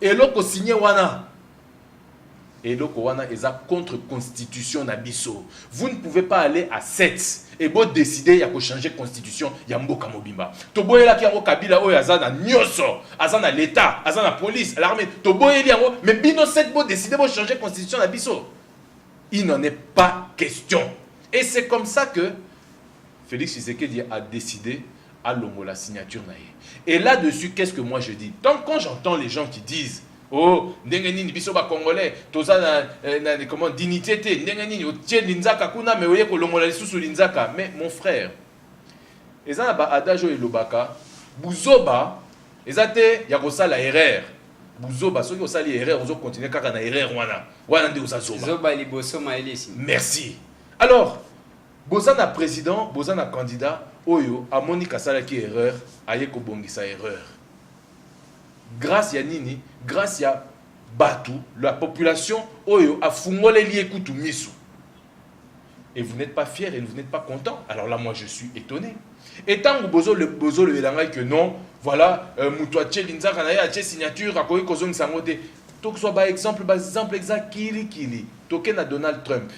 S3: et loko signé wana et donc, ils ont contre-constitution nabiso. Vous ne pouvez pas aller à 7 et vous décider de changer la constitution. Il y a Mboka Mobimba. Toboye la ki yango Kabila oyo azana nyoso, azana l'État, azana police, l'armée. Toboye li yango mais bino 7 vous décider de changer la constitution nabiso. Il n'en est pas question. Et c'est comme ça que Félix Tshisekedi a décidé à l'homo la signature naie. Et là-dessus, qu'est-ce que moi je dis? Donc quand j'entends les gens qui disent oh, ndengeni biso ba congolais, toza na comment dignité té, ndengeni otie linzaka kuna me oye ko longola lisusu linzaka, mais mon frère. Eza ba adagio elobaka, buzoba ezate ya kosala erreur. Buzoba soki osali erreur, ozo continuer kaka na erreur wana. Wana nde ozazoba.
S1: Zoba liboso maelisi.
S3: Merci. Alors, bozana président, bozana candidat oyo amoni kasala ki erreur, aye ko bongisa erreur. Grâce à Nini, grâce à Batu, la population Oyo a fungolé liekutu misu. Et vous n'êtes pas fiers et vous n'êtes pas contents. Alors là, moi, je suis étonné. Et tant que bozo le que non, voilà, Moutouache Linza Kanaya, signature, à quoi Kozong Sangote. Donc, soit par exemple exact, Kili. Token à Donald Trump,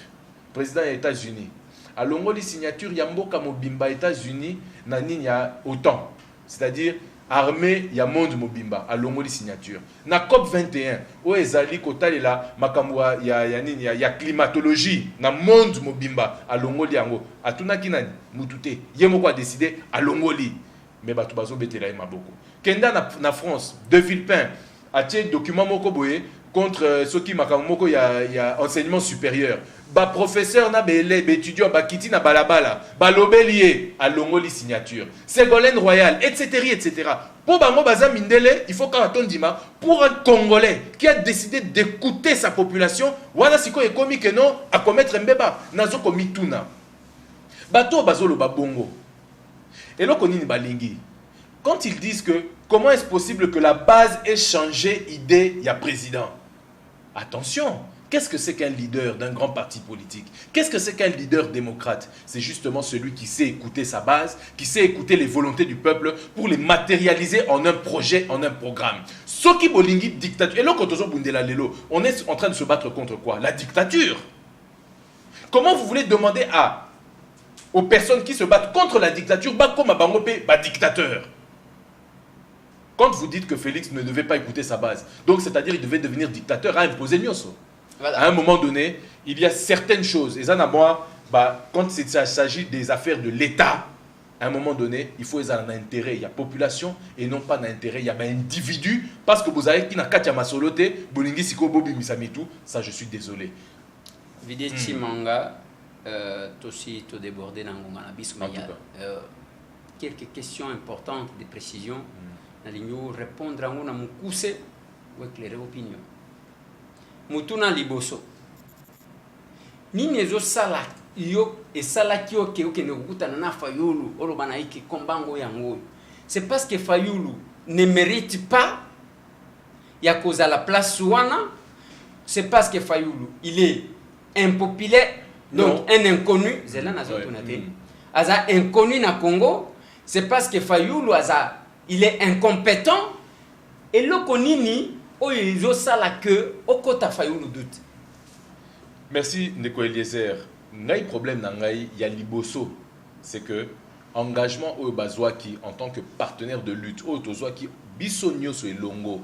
S3: président des États-Unis. À l'ongoli signature, Yamboka Mobimba, États-Unis, Nani, il y a autant. C'est-à-dire, armée ya monde mobimba a longoli signature na COP 21 o ezali kotalela makambo ya climatologie na monde mobimba a longoli yango atunaki nani mutute yemoko a décidé a longoli mais batu bazo betela maboko kenda na France de Villepin a tie document moko boye contre ceux qui makambo moko ya enseignement supérieur ba professeur na bele étudiant ba kiti na balabala ba lobelie a longoli signature Ségolène Royal etc. Pour bango baza mindele il faut qu'on dima pour un Congolais qui a décidé d'écouter sa population wana siko ekomi que non à commettre mbeba nazo komituna bato bazolo ba bongo et loko nini balingi quand ils disent que comment est-ce possible que la base ait changé idée ya président. Attention, qu'est-ce que c'est qu'un leader d'un grand parti politique? Qu'est-ce que c'est qu'un leader démocrate? C'est justement celui qui sait écouter sa base, qui sait écouter les volontés du peuple pour les matérialiser en un projet, en un programme. Soki bolingi dictature. Et là, quand on est en train de se battre contre quoi? La dictature. Comment vous voulez demander aux personnes qui se battent contre la dictature, comme à dictateur? Quand vous dites que Félix ne devait pas écouter sa base, donc c'est-à-dire qu'il devait devenir dictateur à imposer Nyoso. Voilà. À un moment donné, il y a certaines choses. Et ça, moi, quand il s'agit des affaires de l'État, à un moment donné, il faut un intérêt. Il y a population et non pas d'intérêt. Il y a un individu. Parce que vous avez qui n'a qu'à masolote, bolingi siko bobi misamitu, ça je suis désolé.
S1: Videti manga, tosi to débordé dans ngomana bismaya. Quelques questions importantes de précision. Nous répondre à mon mukuse ou éclairer opinion. Mutuna liboso. Ni nezo sala yo et sala kio ke ne kuta na Fayulu olobana iki kombango yango. C'est parce que Fayulu ne mérite pas ya cause à la place wana. C'est parce que Fayulu il est impopulaire donc un inconnu. Zela nazo tunate. Aza inconnu na Congo. C'est parce que Fayulu aza il est incompétent et le konini oyo sala que okota Fayulu doute.
S3: Merci Ndeko Eliezer. Ngai problème na ngai ya liboso, c'est que engagement oyo bazwaki en tant que partenaire de lutte oyo tozwaki biso nyoso elongo,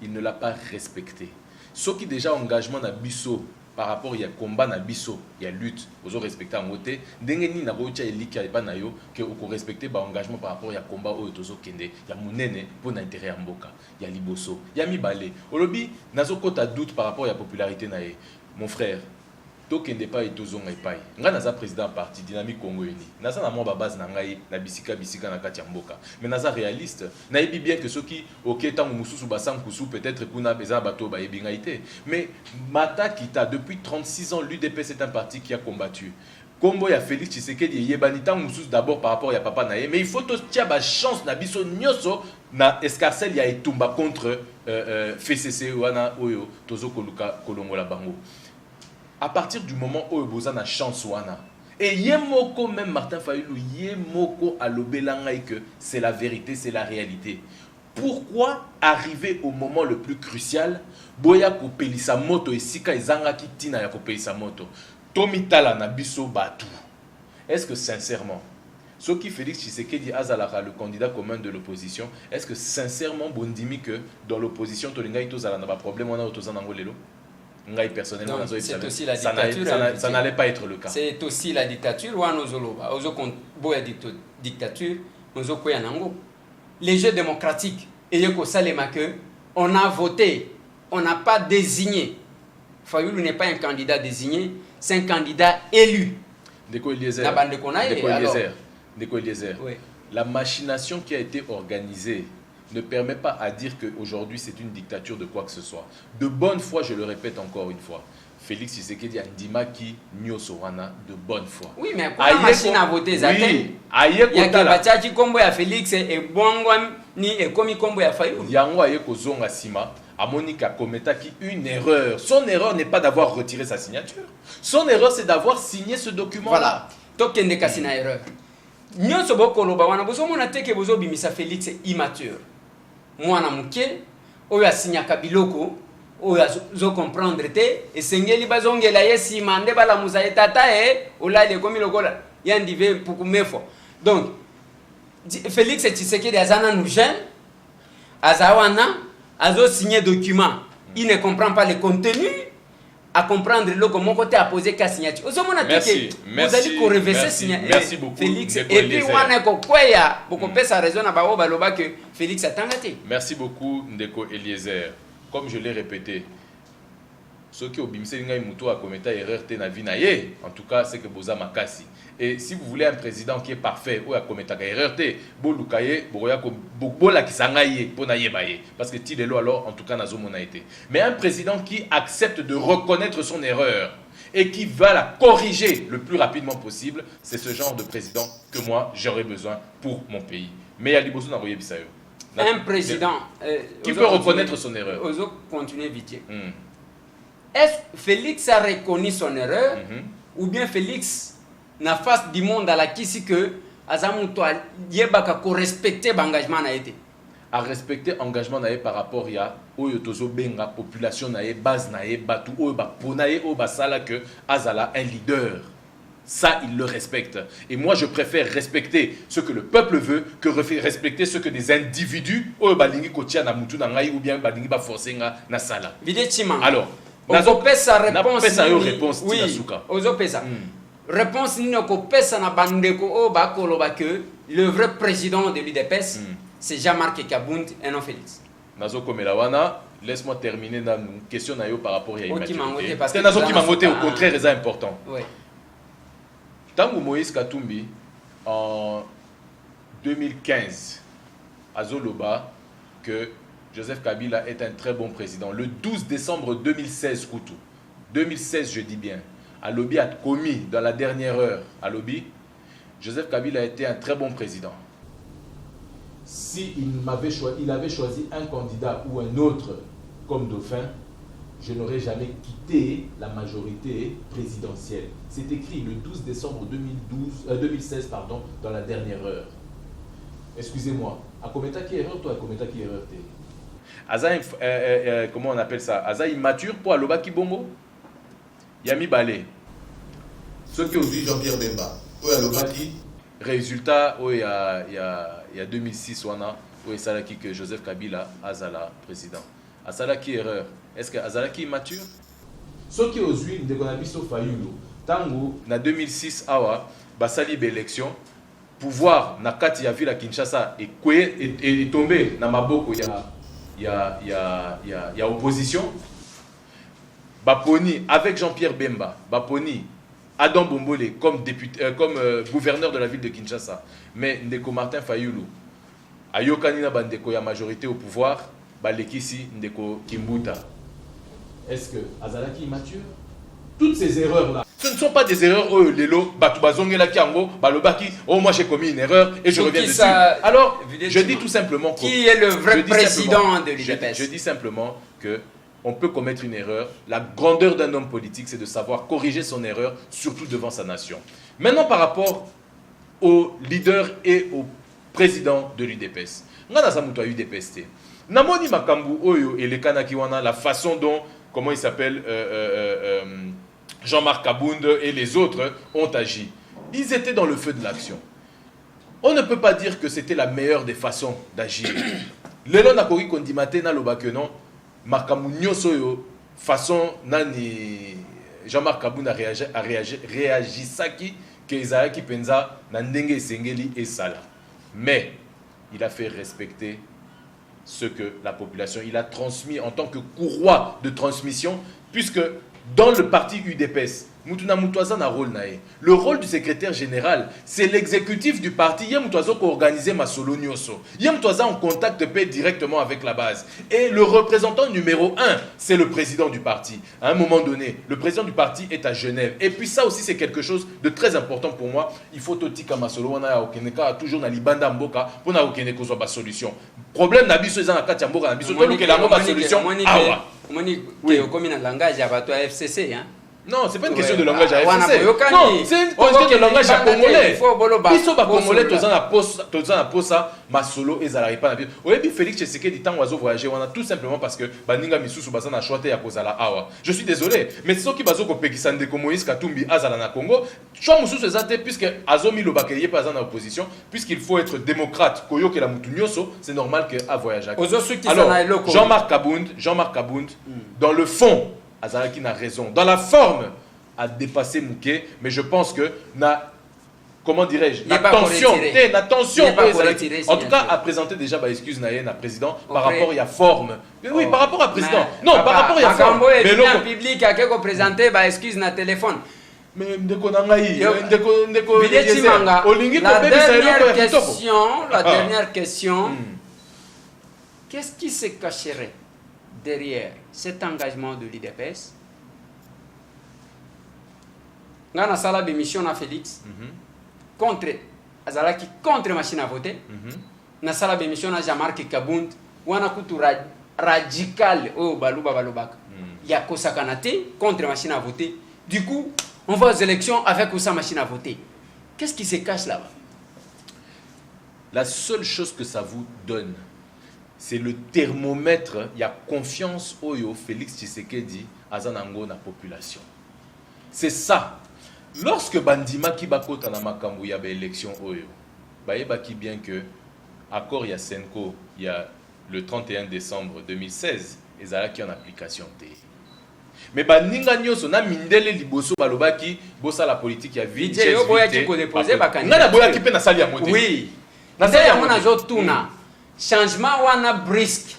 S3: il ne l'a pas respecté. Ce qui déjà engagement na biso par rapport il y a combat na biso, il y a lutte, vous respecter en côté, ndengeni na rocha eliki ya ba na yo que vous respecter ba engagement par rapport il y a combat au tozo kende, il y a munene pour intérêt ya mboka, il y a liboso, il y a mibale. Olobi nazo kota doute par rapport à la popularité na ye. Mon frère, tokende pa etozonga epai nga naza président parti dynamique Congo Uni naza na mwa base na ngai na bisika na kati ya mboka mais naza réaliste nayebi bien que soki ok tango mususu basankusu peut-être kuna beza bato bayebi ngai te mais Mata Kita depuis 36 ans l'UDPS est un parti qui a combattu Kombo ya Félix Tshisekedi yebani tango mususu d'abord par rapport ya papa na ye mais il faut to tia ba chance na biso nyoso na escarcelle ya etumba contre FCC wana oyo tozo koluka kolongola bango. À partir du moment où vous avez une chance, et Yemoko, même Martin Fayulu, Yemoko a l'obélangaï que c'est la vérité, c'est la réalité. Pourquoi arriver au moment le plus crucial, Boya Kopelisa Moto et Sika Zanga Kitina ya Kopelisa Moto, Tomitala Nabiso Batu. Est-ce que sincèrement, ce qui Félix Tshisekedi Azalaka, le candidat commun de l'opposition, est-ce que sincèrement, Bondimi que dans l'opposition, Tolinga Itozala n'a pas de problème, on a Otozanangolelo? Personnellement,
S1: c'est aussi la dictature.
S3: Ça n'allait pas être le cas.
S1: C'est aussi la dictature. Dictature, les jeux démocratiques, on a voté, on n'a pas désigné. Fayoulou n'est pas un candidat désigné, c'est un candidat élu.
S3: Deko Eliezer. Oui. La machination qui a été organisée ne permet pas à dire qu'aujourd'hui c'est une dictature de quoi que ce soit. De bonne foi, je le répète encore une fois, Félix Tshisekedi a Ndimaki Nyosowana de bonne foi.
S1: Oui, mais pour la machine à voter, il y a que Batiachi Kombo ya Félix et Bongo ni et Komi Kombo ya Fayou.
S3: Yango Ayeko Zonga Sima a Monica Kometaki une erreur. Son erreur n'est pas d'avoir retiré sa signature. Son erreur c'est d'avoir signé ce document.
S1: Voilà. Tokende Kasina erreur. Nyonso bokoloba wana bozo mona teke bozo bimisa Félix est immature. Mwana muke oyo asinyaka biloko oyo zo comprendre te esengeli bazongela yesi mande bala muzaye tata olale komi lokola yandive pukumefo. Donc Félix Tshisekedi azana nous jeune azawana azo signer document, il ne comprend pas le contenu à comprendre le comment côté à poser qu'à signature.
S2: Merci beaucoup.
S1: Félix et puis wana ko kwea beaucoup pesa raison na bao baloba que Félix a tangati.
S3: Merci beaucoup Ndeko Eliezer. Comme je l'ai répété, ceux qui ont bimsé ngai muto a commetté erreur te na vinaye, en tout cas c'est que boza makasi. Et si vous voulez un président qui est parfait ou a commetté erreur te, bolukaye boya ko bola kisangaye pona yebaye parce que ti lelo alors en tout cas nazo mona été. Mais un président qui accepte de reconnaître son erreur et qui va la corriger le plus rapidement possible, c'est ce genre de président que moi j'aurais besoin pour mon pays. Mais ya liboso na roye bisayo.
S1: Un président
S3: qui peut reconnaître son erreur.
S1: Ozo continuer vite. Est-ce que Félix a reconnu son erreur ou bien Félix na face du monde à la kisi que azamuto yebaka ko respecter l'engagement na été
S3: à respecter engagement na par rapport ya oyo tozo benga population na base na batu oyo ba ponaye o basala que azala un leader. Ça, il le respecte. Et moi, je préfère respecter ce que le peuple veut que respecter ce que des individus ou balingi kotia na mutu na ngai ou bien balingi ba forcer na sala. Alors,
S1: Ozo pesa réponse
S3: oui,
S1: ozo pesa. Réponse ni ko pesa na bandeko o ba koloba que le vrai président de l'UDPS c'est Jean-Marc Kabund et non Félix.
S3: Nazo komelawana, laisse-moi terminer dans une question na yo par rapport à
S1: immaturité.
S3: C'est nazo qui mangote au contraire c'est important.
S1: Oui.
S3: Tango Moïse Katumbi en 2015 à Zoloba que Joseph Kabila est un très bon président. Le 12 décembre 2016, Koutou, 2016 je dis bien, à Lobi a commis dans la dernière heure, à Lobi, Joseph Kabila a été un très bon président. Si il avait choisi un candidat ou un autre comme dauphin, je n'aurais jamais quitté la majorité présidentielle. C'est écrit le 12 décembre 2016 pardon, dans la dernière heure. Excusez-moi, à combien qui erreur toi, à combien qui erreur t'es Aza, comment on appelle ça? Aza immature pour Aloba Kibongo? Yami Balé. Ceux qui ont vu Jean-Pierre Bemba. Ou Aloba qui? Résultat, il y a 2006, où est Salaki que Joseph Kabila Azala président. Azala qui erreur? Est-ce que Azala qui est mature? Ce qui aux huiles de Konabiso Fayulu, tango na 2006 awa, basali l'élection, pouvoir na kati ya ville à Kinshasa est tombé na maboko ya opposition. Baponi avec Jean-Pierre Bemba, Baponi Adam Bombole comme député, comme gouverneur de la ville de Kinshasa, mais Ndeko Martin Fayulu, Ayokani na bandeko ya majorité au pouvoir, Balekisi Ndeko Kimbuta. Est-ce que Azalaki est mature? Toutes ces erreurs-là, ce ne sont pas des erreurs, oh, Lelo, Batubazongela Kiango, Balobaki, oh, moi j'ai commis une erreur et je reviens dessus. Alors, je dis tout simplement
S1: qui est le vrai président de l'UDPS?
S3: Je dis simplement que on peut commettre une erreur. La grandeur d'un homme politique, c'est de savoir corriger son erreur, surtout devant sa nation. Maintenant, par rapport au leader et au président de l'UDPS. Ngana Samuto UDPS. Namoni Makambu Oyo et les Kanakiwana, la façon dont, comment il s'appelle, Jean-Marc Kabound et les autres ont agi. Ils étaient dans le feu de l'action. On ne peut pas dire que c'était la meilleure des façons d'agir. Lelo Nakori Kondimate na lobake non. Makamunyo soyo façon nani Jean-Marc Kabound a réagi saki que Isaac penza na ndenge sengeli et sala. Mais il a fait respecter ce que la population, il a transmis en tant que courroie de transmission, puisque dans le parti UDPS, Mutuna Mutwaza na rôle nae. Le rôle du secrétaire général, c'est l'exécutif du parti. Yem Mutwaza qui organise ma solo nyoso. Yem Mutwaza en contact paix directement avec la base. Et le représentant numéro 1, c'est le président du parti. À un moment donné, le président du parti est à Genève. Et puis ça aussi, c'est quelque chose de très important pour moi. Il faut totika ma solo wana okeneka toujours na libanda mboka pour na okeneko soit ba solution. Problème na biso ezana kati mboka na biso to la mboka solution. Awa.
S1: Oui, comme dans le langage à FCC hein.
S3: Non, c'est pas une question de langage à FCC. Non, c'est une question de langage à congolais. Biso ba congolais tozana posa masolo ezala pas na biso. Oyebi Félix Tshisekedi tango azo voyager wana tout simplement parce que baninga misusu bazana choite ya kozala awa. Je suis désolé, mais ceux qui bazo ko pekisa ndeko Moïse Katumbi azala na Congo, choix mususu ezate puisque azomi lobakeye pas en opposition, puisqu'il faut être démocrate, koyoke la mutu nyoso, c'est normal que a voyager. Alors, Jean-Marc Kabound, dans le fond Azalaki n'a raison. Dans la forme, a dépassé Mouké, mais je pense que comment dirais-je, la tension, en tout cas, a présenté déjà bah, excuse Naye, na président, par rapport à la forme. Oui, par rapport à président. Non, par rapport à la forme.
S1: Mais le public a quelque présenté bah excuse na téléphone.
S3: Mais la
S1: dernière question, qu'est-ce qui se cacherait derrière cet engagement de l'IDPS? Ngana sala bémission à Félix contre Azalaki contre machine à voter. Na sala bémission à Jean-Marc Kabound wana kutu radical au baluba balubaka. Ya kosakanate contre machine à voter. Du coup, on va aux élections avec ou sans machine à voter. Qu'est-ce qui se cache là-bas?
S3: La seule chose que ça vous donne, c'est le thermomètre, il y a confiance au Félix Tshisekedi azanango na population. C'est ça. Lorsque Bandima ki bakota na makambu ya ba élection oyo, bayebaki bien que accord ya Senko, il y a le 31 décembre 2016, ezalaki en application té. Mais baninga nyoso na mindele liboso balobaki bosa la politique ya vie.
S1: DJ yo boya ki ko déposer bakani.
S3: Ngana boya ki pe na sali ya moté.
S1: Oui. Na sali ya mona zo tuna. Changement wana brisque.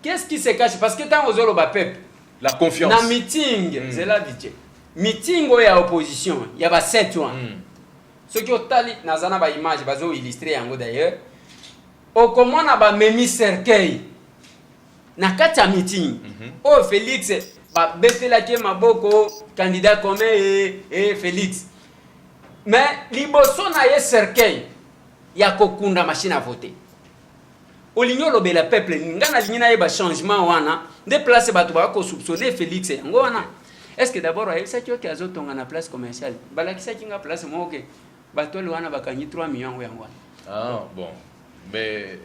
S1: Qu'est-ce qui se cache? Parce que tant aux ba peuple,
S3: la confiance.
S1: Na meeting, c'est la DJ. Meeting ou ya opposition, il y a ba 7 ans. Ce qui otali nazana ba image bazo illustrer yango d'ailleurs. O comment na ba memi cercueil. Na kati ya meeting. Oh Félix ba betela ke maboko candidat comme et Félix. Mais liboso na ye cercueil. Ya kokunda machine à voter. Olinyo lobela peuple ngana lingina yeba changement wana de place bato ba ko soupçonner Félix yango wana. Est-ce que d'abord il s'agit que azotonga na place commerciale balakisa kinga place moke bato wana bakanyi 3 millions yango wana.
S3: Ah bon. Mais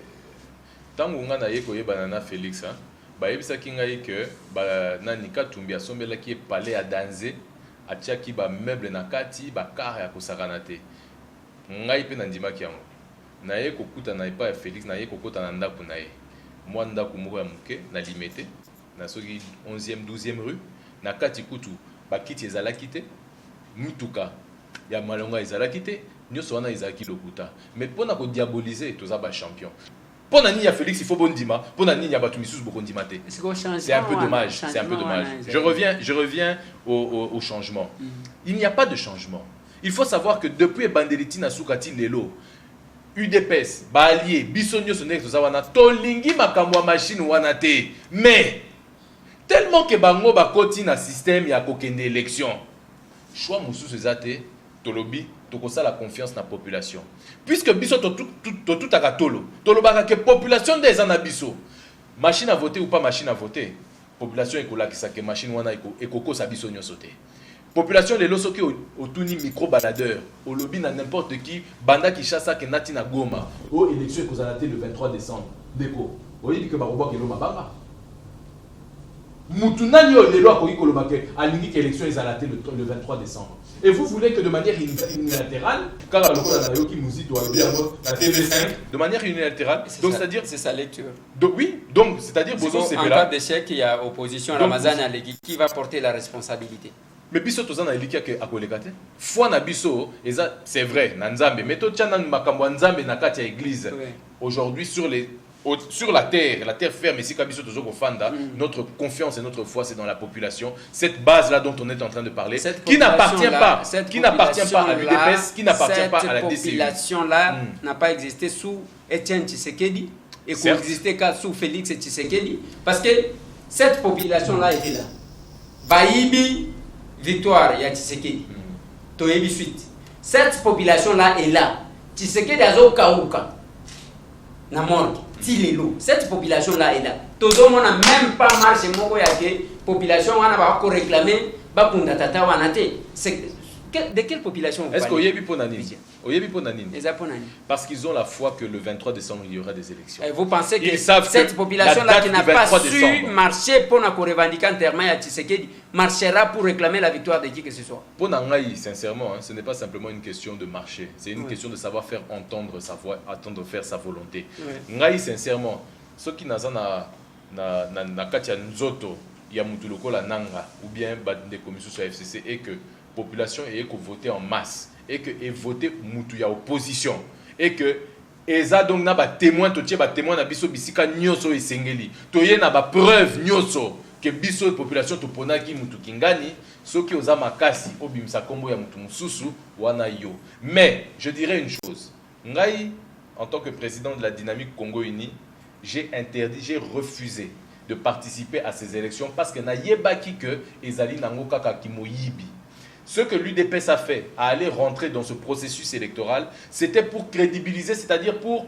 S3: tango ngana yeko yeba na Félix hein ba yebisa kinga que ba nani Katumbi asombela ki palais à Danze atiaki ba meuble na kati ba car ya kosakana te. Ngai pe nandimaki yango. Naye kokuta na epa ya Félix naye kokota na ndako naye. Moi ndako moko ya muke na limité na soki 11e 12e rue na kati kutu bakiti ezalaki te mutuka ya malonga ezalaki te nyonso wana ezalaki lokuta mais mpona kodiaboliser toza champion. Pona nini ya Félix il faut bondima, pona nini ya batu misusu bokondima te. C'est un peu dommage, c'est un peu dommage. Je reviens au changement. Il n'y a pas de changement. Il faut savoir que depuis Bandeliti na Soukati lelo UDPS ba allié biso nyonso nek toza wana tolingi makambo ya machine wana te, mais tellement que bango bakoti na système ya kokende élection choix mosusu ezate tolobi tokosa la confiance na population puisque biso tout akatolo tolobaka que population des ana biso machine à voter ou pas machine à voter population ekolakisa que machine wana ekokosa biso nyonso te. Population lelo soki otuni micro baladeur au lobby na n'importe qui banda qui chasse que nati na Goma o élection ekozala te le 23 décembre deko oyebi que baroba kelo mabanga mutunani o lelo akoki koloba ke alingi que élection ezala te le 23 décembre. Et vous voulez que de manière unilatérale, car le code a qui nous dit la TV5, de manière unilatérale, donc c'est-à-dire
S1: c'est sa lecture.
S3: Donc oui, donc c'est-à-dire
S1: en cas d'échec, il y a opposition à Ramazan qui va porter la responsabilité.
S3: Mais biso tozana eliki a kolekate. Foi na biso, c'est vrai, na nzambe, mais to tchana makambo nzambe na kati ya église. Aujourd'hui sur la terre ferme ici kabiso tozo kofanda, notre confiance et notre foi c'est dans la population. Cette base là dont on est en train de parler qui n'appartient pas à l'UDPS, qui n'appartient pas à la DCU.
S1: Cette population là n'a pas existé sous Etienne Tshisekedi et coexistait qu'à sous Félix Tshisekedi parce que cette population là était là. Baïbi victoire ya Tshisekedi. Toyebi suite. Cette population là est là. Tshisekedi azo kauka. Na morgue. Cette population là est là. Tout le monde n'a même pas marché moko ya que population wana ba ko réclamer ba kunda tata wana te. De quelle population vous parlez?
S3: Est-ce qu'Oyebi Ponanini? Oyebi Ponanini.
S1: Parce
S3: qu'ils ont la foi que le 23 décembre il y aura des élections.
S1: Et vous pensez que cette population là qui n'a pas su marcher pour na ko revendiquer enterrement ya Tshisekedi marchera pour réclamer la victoire de qui que ce soit?
S3: Pour Nangaï, sincèrement, ce n'est pas simplement une question de marcher, c'est une question de savoir faire entendre sa voix, attendre faire sa volonté. Ngai sincèrement, ceux qui n'ont na katia nzoto ya mutu lokola nanga ou bien des commissions sur FCC et que population et que voter en masse et que voter mutu ya opposition et que eza donc na ba témoin to tie ba témoin na biso bisika nyoso esengeli to ye na ba preuve nyoso que biso population to ponaki mutu kingani soki oza makasi obimisa kombo ya mutu mususu wana yo. Mais je dirais une chose, ngai en tant que président de la Dynamique Congo Uni, j'ai refusé de participer à ces élections parce que na yebaki que ezali nango kaka kimoyibi. Ce que l'UDPS a fait, à aller rentrer dans ce processus électoral, c'était pour crédibiliser, c'est-à-dire pour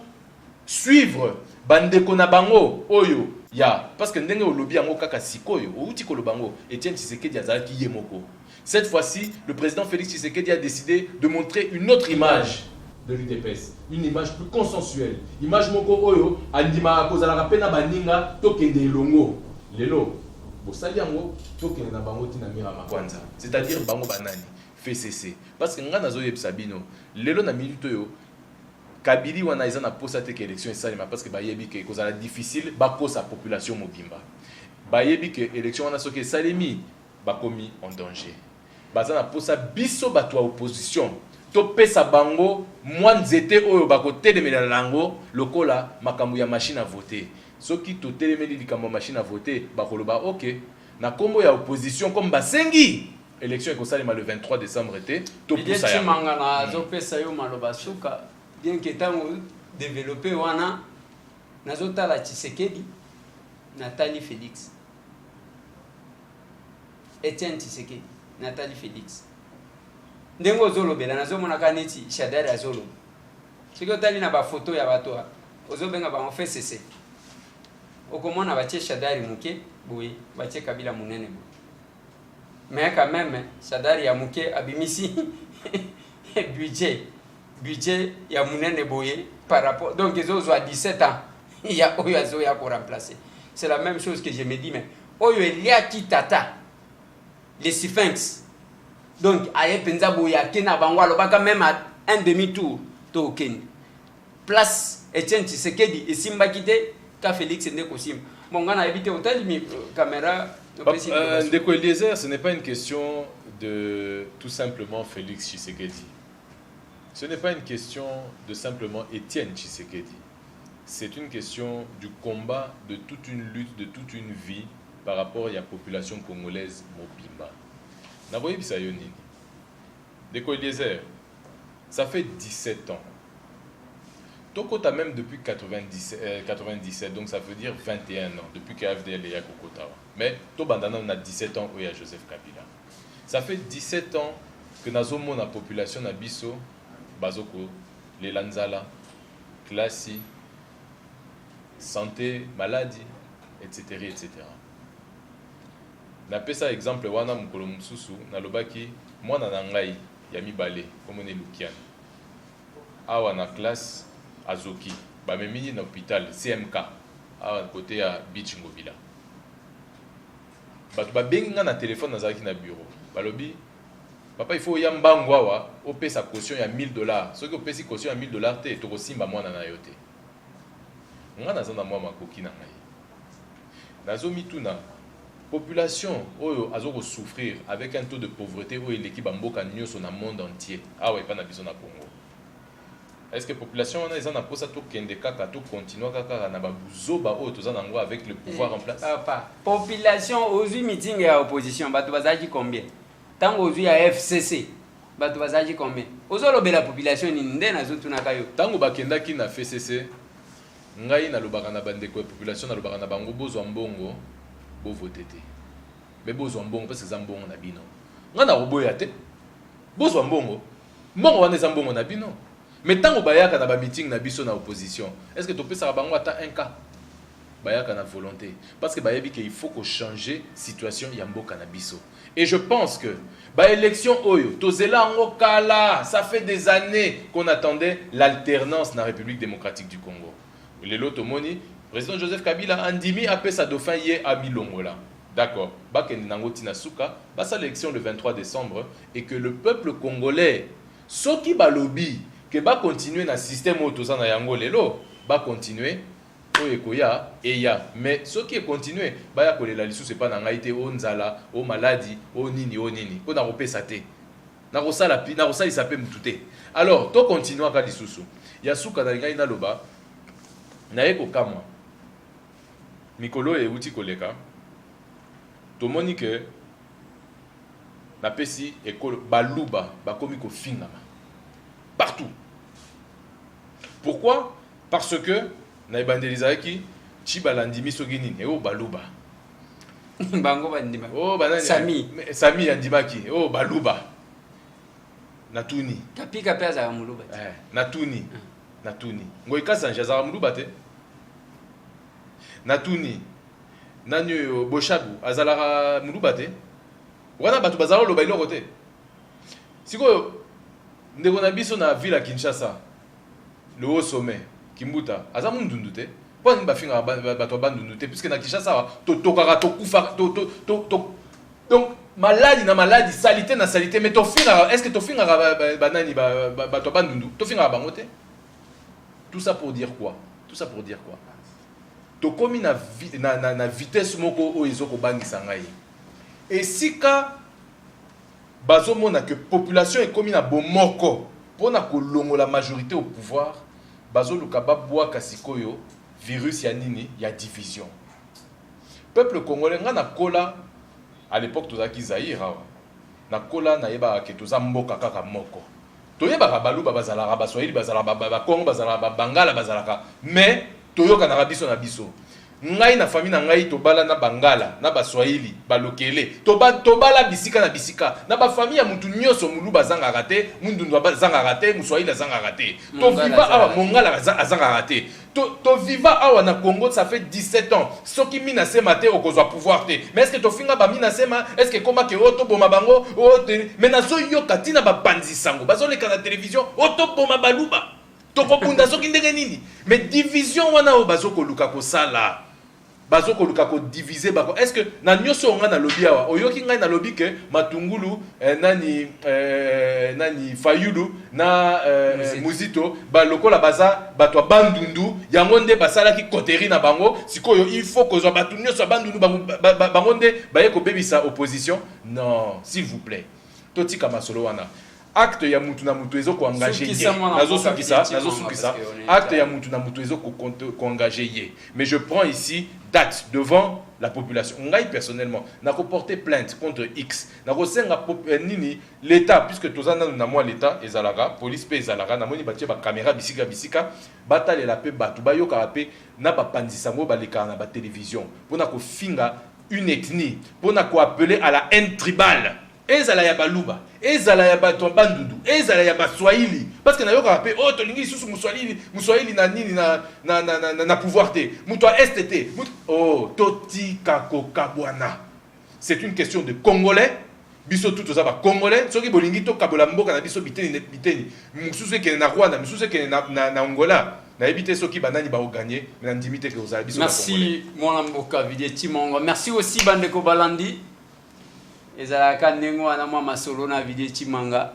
S3: suivre Bandeko na bango oyo ya parce que ndenge olobi yango kaka sikoyo outi kolobango Etienne Tshisekedi azalaki yemoko. Cette fois-ci, le président Félix Tshisekedi a décidé de montrer une autre image de l'UDPS, une image plus consensuelle. Image moko oyo andima kozala pena baninga tokende elongo. Lelo c'est-à-dire bango banani FCC parce que nga nazo yebisa bino lelo na minute yo Kabili wana eza na posa te que élection esalema parce que bayebi ke kozala difficile bakosa population mobimba bayebi ke élection wana soki esalemi bakomi en danger baza na posa biso bato ya opposition to pesa bango mwa nzete oyo bakotelemela lango lokola makambo ya machine à voter. Ceux qui ont téléméli comme machine à voter, bakoloba ok. Na kombo ya opposition comme basengi. Élection ekosalema le 23 décembre été. To poussa ya.
S1: Mangana zo pesa yo maloba suka. Bien que tango développer wana nazota la Tshisekedi, Nathalie Félix. Etienne Tshisekedi, Nathalie Félix. Ndengo zolo bela nazo mona kaneti Shadari azolo. Siko tali na ba photo ya bato. Ozo benga ba FCC. Okomona batie Shadari muke boye batie Kabila munene boye. Mais quand même Shadari ya muke abimisi budget ya munene boye par rapport donc ils ont 17 ans il y a oyo ya pour remplacer. C'est la même chose que je me dis mais oyo elia kitata les Sphinx donc aye penza boye akena bango alobaka même à un demi-tour to ken place Etienne Tshisekedi et Simba kité ka Félix Ndeko Sim. Bon ngana éviter otali mi caméra
S2: Ndeko Eliezer, ce n'est pas une question de tout simplement Félix Tshisekedi. Ce n'est pas une question de simplement Étienne Tshisekedi. C'est une question du combat de toute une lutte, de toute une vie par rapport à la population congolaise mobimba. Naboye Bisayonini. Ndeko Eliezer, ça fait 17 ans. Tokota même depuis 97, donc ça veut dire 21 ans, depuis que AFDL est à Kokotawa. Mais Tobandana, on a 17 ans où il y a Joseph Kabila. Ça fait 17 ans que nous la population Nabiso, Bazoko, les Lanzala, Klassi, santé, maladie, etc. etc. Na pesa exemple wana mukolo mususu na lobaki mwana na ngai ya mibale comme ne lukian. Awa na classe azoki ba memini na hôpital CMK awa côté ya Beach Ngobila. Batu ba bengi nga na téléphone nazaki na bureau. Balobi papa il faut ya mbangu awa opesa caution ya $1000. Soki opesi caution ya $1000 te to kosimba mwana na yo te. Nga nazana mwa makoki na ngai. Nazomi tuna population oyo azoko souffrir avec un taux de pauvreté oyo l'équipe mboka nyoso na monde entier. Ah ouais, pas na biso na Congo. Est-ce que population wana ezana posa to kende kaka to continuer kaka na babuzoba oyo tozana ngo avec le pouvoir en place?
S1: Papa, population ozui meeting ya opposition bato bazaki combien? Tango ozui ya FCC bato bazaki combien? Ozolobela population ni nde nazotunaka yo.
S2: Tango bakendaki na FCC ngai na lobaka na bandeko ya population na lobaka na bango bozwa mbongo bo voter te. Mais bozwa mbongo parce que za mbongo na bino. Nga na roboya te. Bozwa mbongo. Mbongo wana za mbongo na bino. Mais tango bayaka na ba meeting na biso na opposition, est-ce que topesa bango ata un cas? Bayaka na volonté parce que bayebi que il faut que changer situation ya mboka na biso. Et je pense que ba élection oyo tozela ngo kala, ça fait des années qu'on attendait l'alternance na République démocratique du Congo. Le Lotomoni, président Joseph Kabila andimi appelle sa dauphin yé à Milongola. D'accord. Baken Nangoti Nasuka, basa l'élection le 23 décembre et que le peuple congolais, ceux qui balobi, que ba continuer na système autosa na yango lelo, ba continuer oyekoya eya. Mais ceux qui continuer, ba ya kolela lisu c'est pas na ngaite o nzala, o maladie, o nini. Ko na repesa te. Na rosala pi, na rosala isape mutute. Alors, to continuer ka lisusu. Ya suka na ngai na loba. Naye kokamwa mikolo euti koleka tomoni ke na pesi ekolo baluba bakomi ko fingama partout. Pourquoi? Parce que na ebandelizaki chibalandimi soginini o baluba
S1: bango bandima
S2: oh banani Sami andimaki oh baluba natuni
S1: kapika pesa ya muluba
S2: natuni ngoi kasa njazara muluba te natuni nani boshabu azalara muluba te wana batu bazalo loba iloko te siko ndeko na biso na ville ya Kinshasa le haut sommet Kimbuta aza mundundu te po ni bafinga bato bandundu te puisque na Kinshasa to tokaka to kufa donc maladie na maladie, salité na salité, mais est-ce que tu finga banani bato bandundu to finga bango te? Tout ça pour dire quoi? To komi na vitesse moko o ezoko bangisa ngai. Et si ka bazo mona que population est komi na bomoko pona kolongo la majorité au pouvoir, bazo lukaba bwa kasikoyo virus ya nini ya division. Peuple congolais nga na kola à l'époque tozaki Zaïre na kola na yeba ke toza mboka kaka moko. Toyeba baluba bazalaka baswahili bazalaka ba Congo bazalaka bangala bazalaka mais toyoka na biso na biso. Ngai na famille na ngai tobala na bangala na baswahili balokele tobala bisika na bisika na ba famille ya mutu nyoso muluba zanga rate mundundu zanga rate muswahili zanga rate to viva awa mongala zanga rate to viva awa na Congo ça fait 17 ans soki mina sema te okozwa pouvoir te mais est-ce que to finga ba mina sema est-ce que koma ke oto boma bango mais na zo yoka tina ba panzi sango bazo leka na télévision oto boma baluba to kopunda soki ndenge nini mais division wana o bazo koluka ko sala
S3: bazo koluka ko diviser bako. Est-ce que na nyoso nga na lobby awa oyoki nga na lobby ke Matungulu nani Fayulu na Muzito ba lokola baza bato bandundu yango nde basala ki koteri na bango sikoyo il faut que zo batu nyoso bandundu bango nde baye ko bebisa opposition. Non, s'il vous plaît. Totika masolo wana. Acte ya mutu na mutu ezo ko engager ye. Nazo sukisa. Acte ya mutu na mutu ezo ko engager ye. Mais je prends ici date devant la population. Ngai personnellement, n'a ko porter plainte contre X. N'a ko senga nini l'état puisque tozana na moi l'état ezalaka, police pe ezalaka na moni batie ba caméra bisika batale la pe batu ba yoka pe na ba pandisa mo ba leka na ba télévision. Pona ko finga une ethnie, pona ko appeler à la haine tribale. Ezala ya baluba, ezala ya bato bandundu, ezala ya baswahili parce que na yoka pe oh tolingi susu muswahili na nini na pouvoir te muto STT oh toti kakokabwana. C'est une question de congolais biso tout ça ba congolais soki bolingi to kabola mboka na biso biteni mususu ke na Rwanda mususu ke na Angola na éviter soki banani ba gagner mais na ndimite ke ozala biso.
S1: Merci mon mboka Vidie Chimongo. Merci aussi Bandeko Balandi. Ezalaka ndenge wana mwa masolo na Vidie Chimanga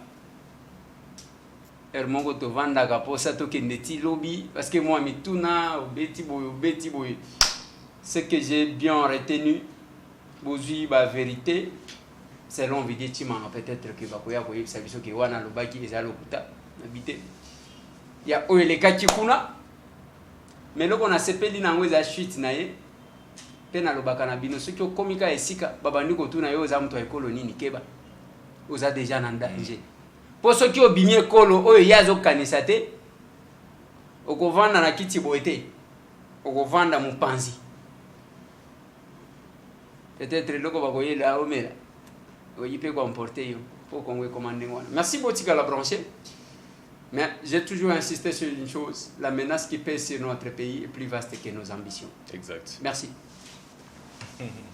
S1: ermongo tovandaka posa tokende ti lobby parce que moi mituna obeti boy ce que j'ai bien retenu bozui ba vérité selon Vidie Chimanga peut-être que bakoya koyebisa biso ke wana lobaki ezalo kuta nabite ya oyelekaki kuna mais loko na sepeli nango eza chute na ye pena lobaka na bino soki okomika esika babandi kotuna yo oza mtu ekolo nini keba oza déjà na danger po soki obimi ekolo oyo yazo kanisa te okovanda na kiti boete okovanda mupanzi peut-être loko bakoyela omela oyipe ko emporter yo po kongwe commander wana. Merci Botika la branché. Mais j'ai toujours insisté sur une chose, la menace qui pèse sur notre pays est plus vaste que nos ambitions.
S2: Exact.
S1: Merci.
S2: Mm-hmm.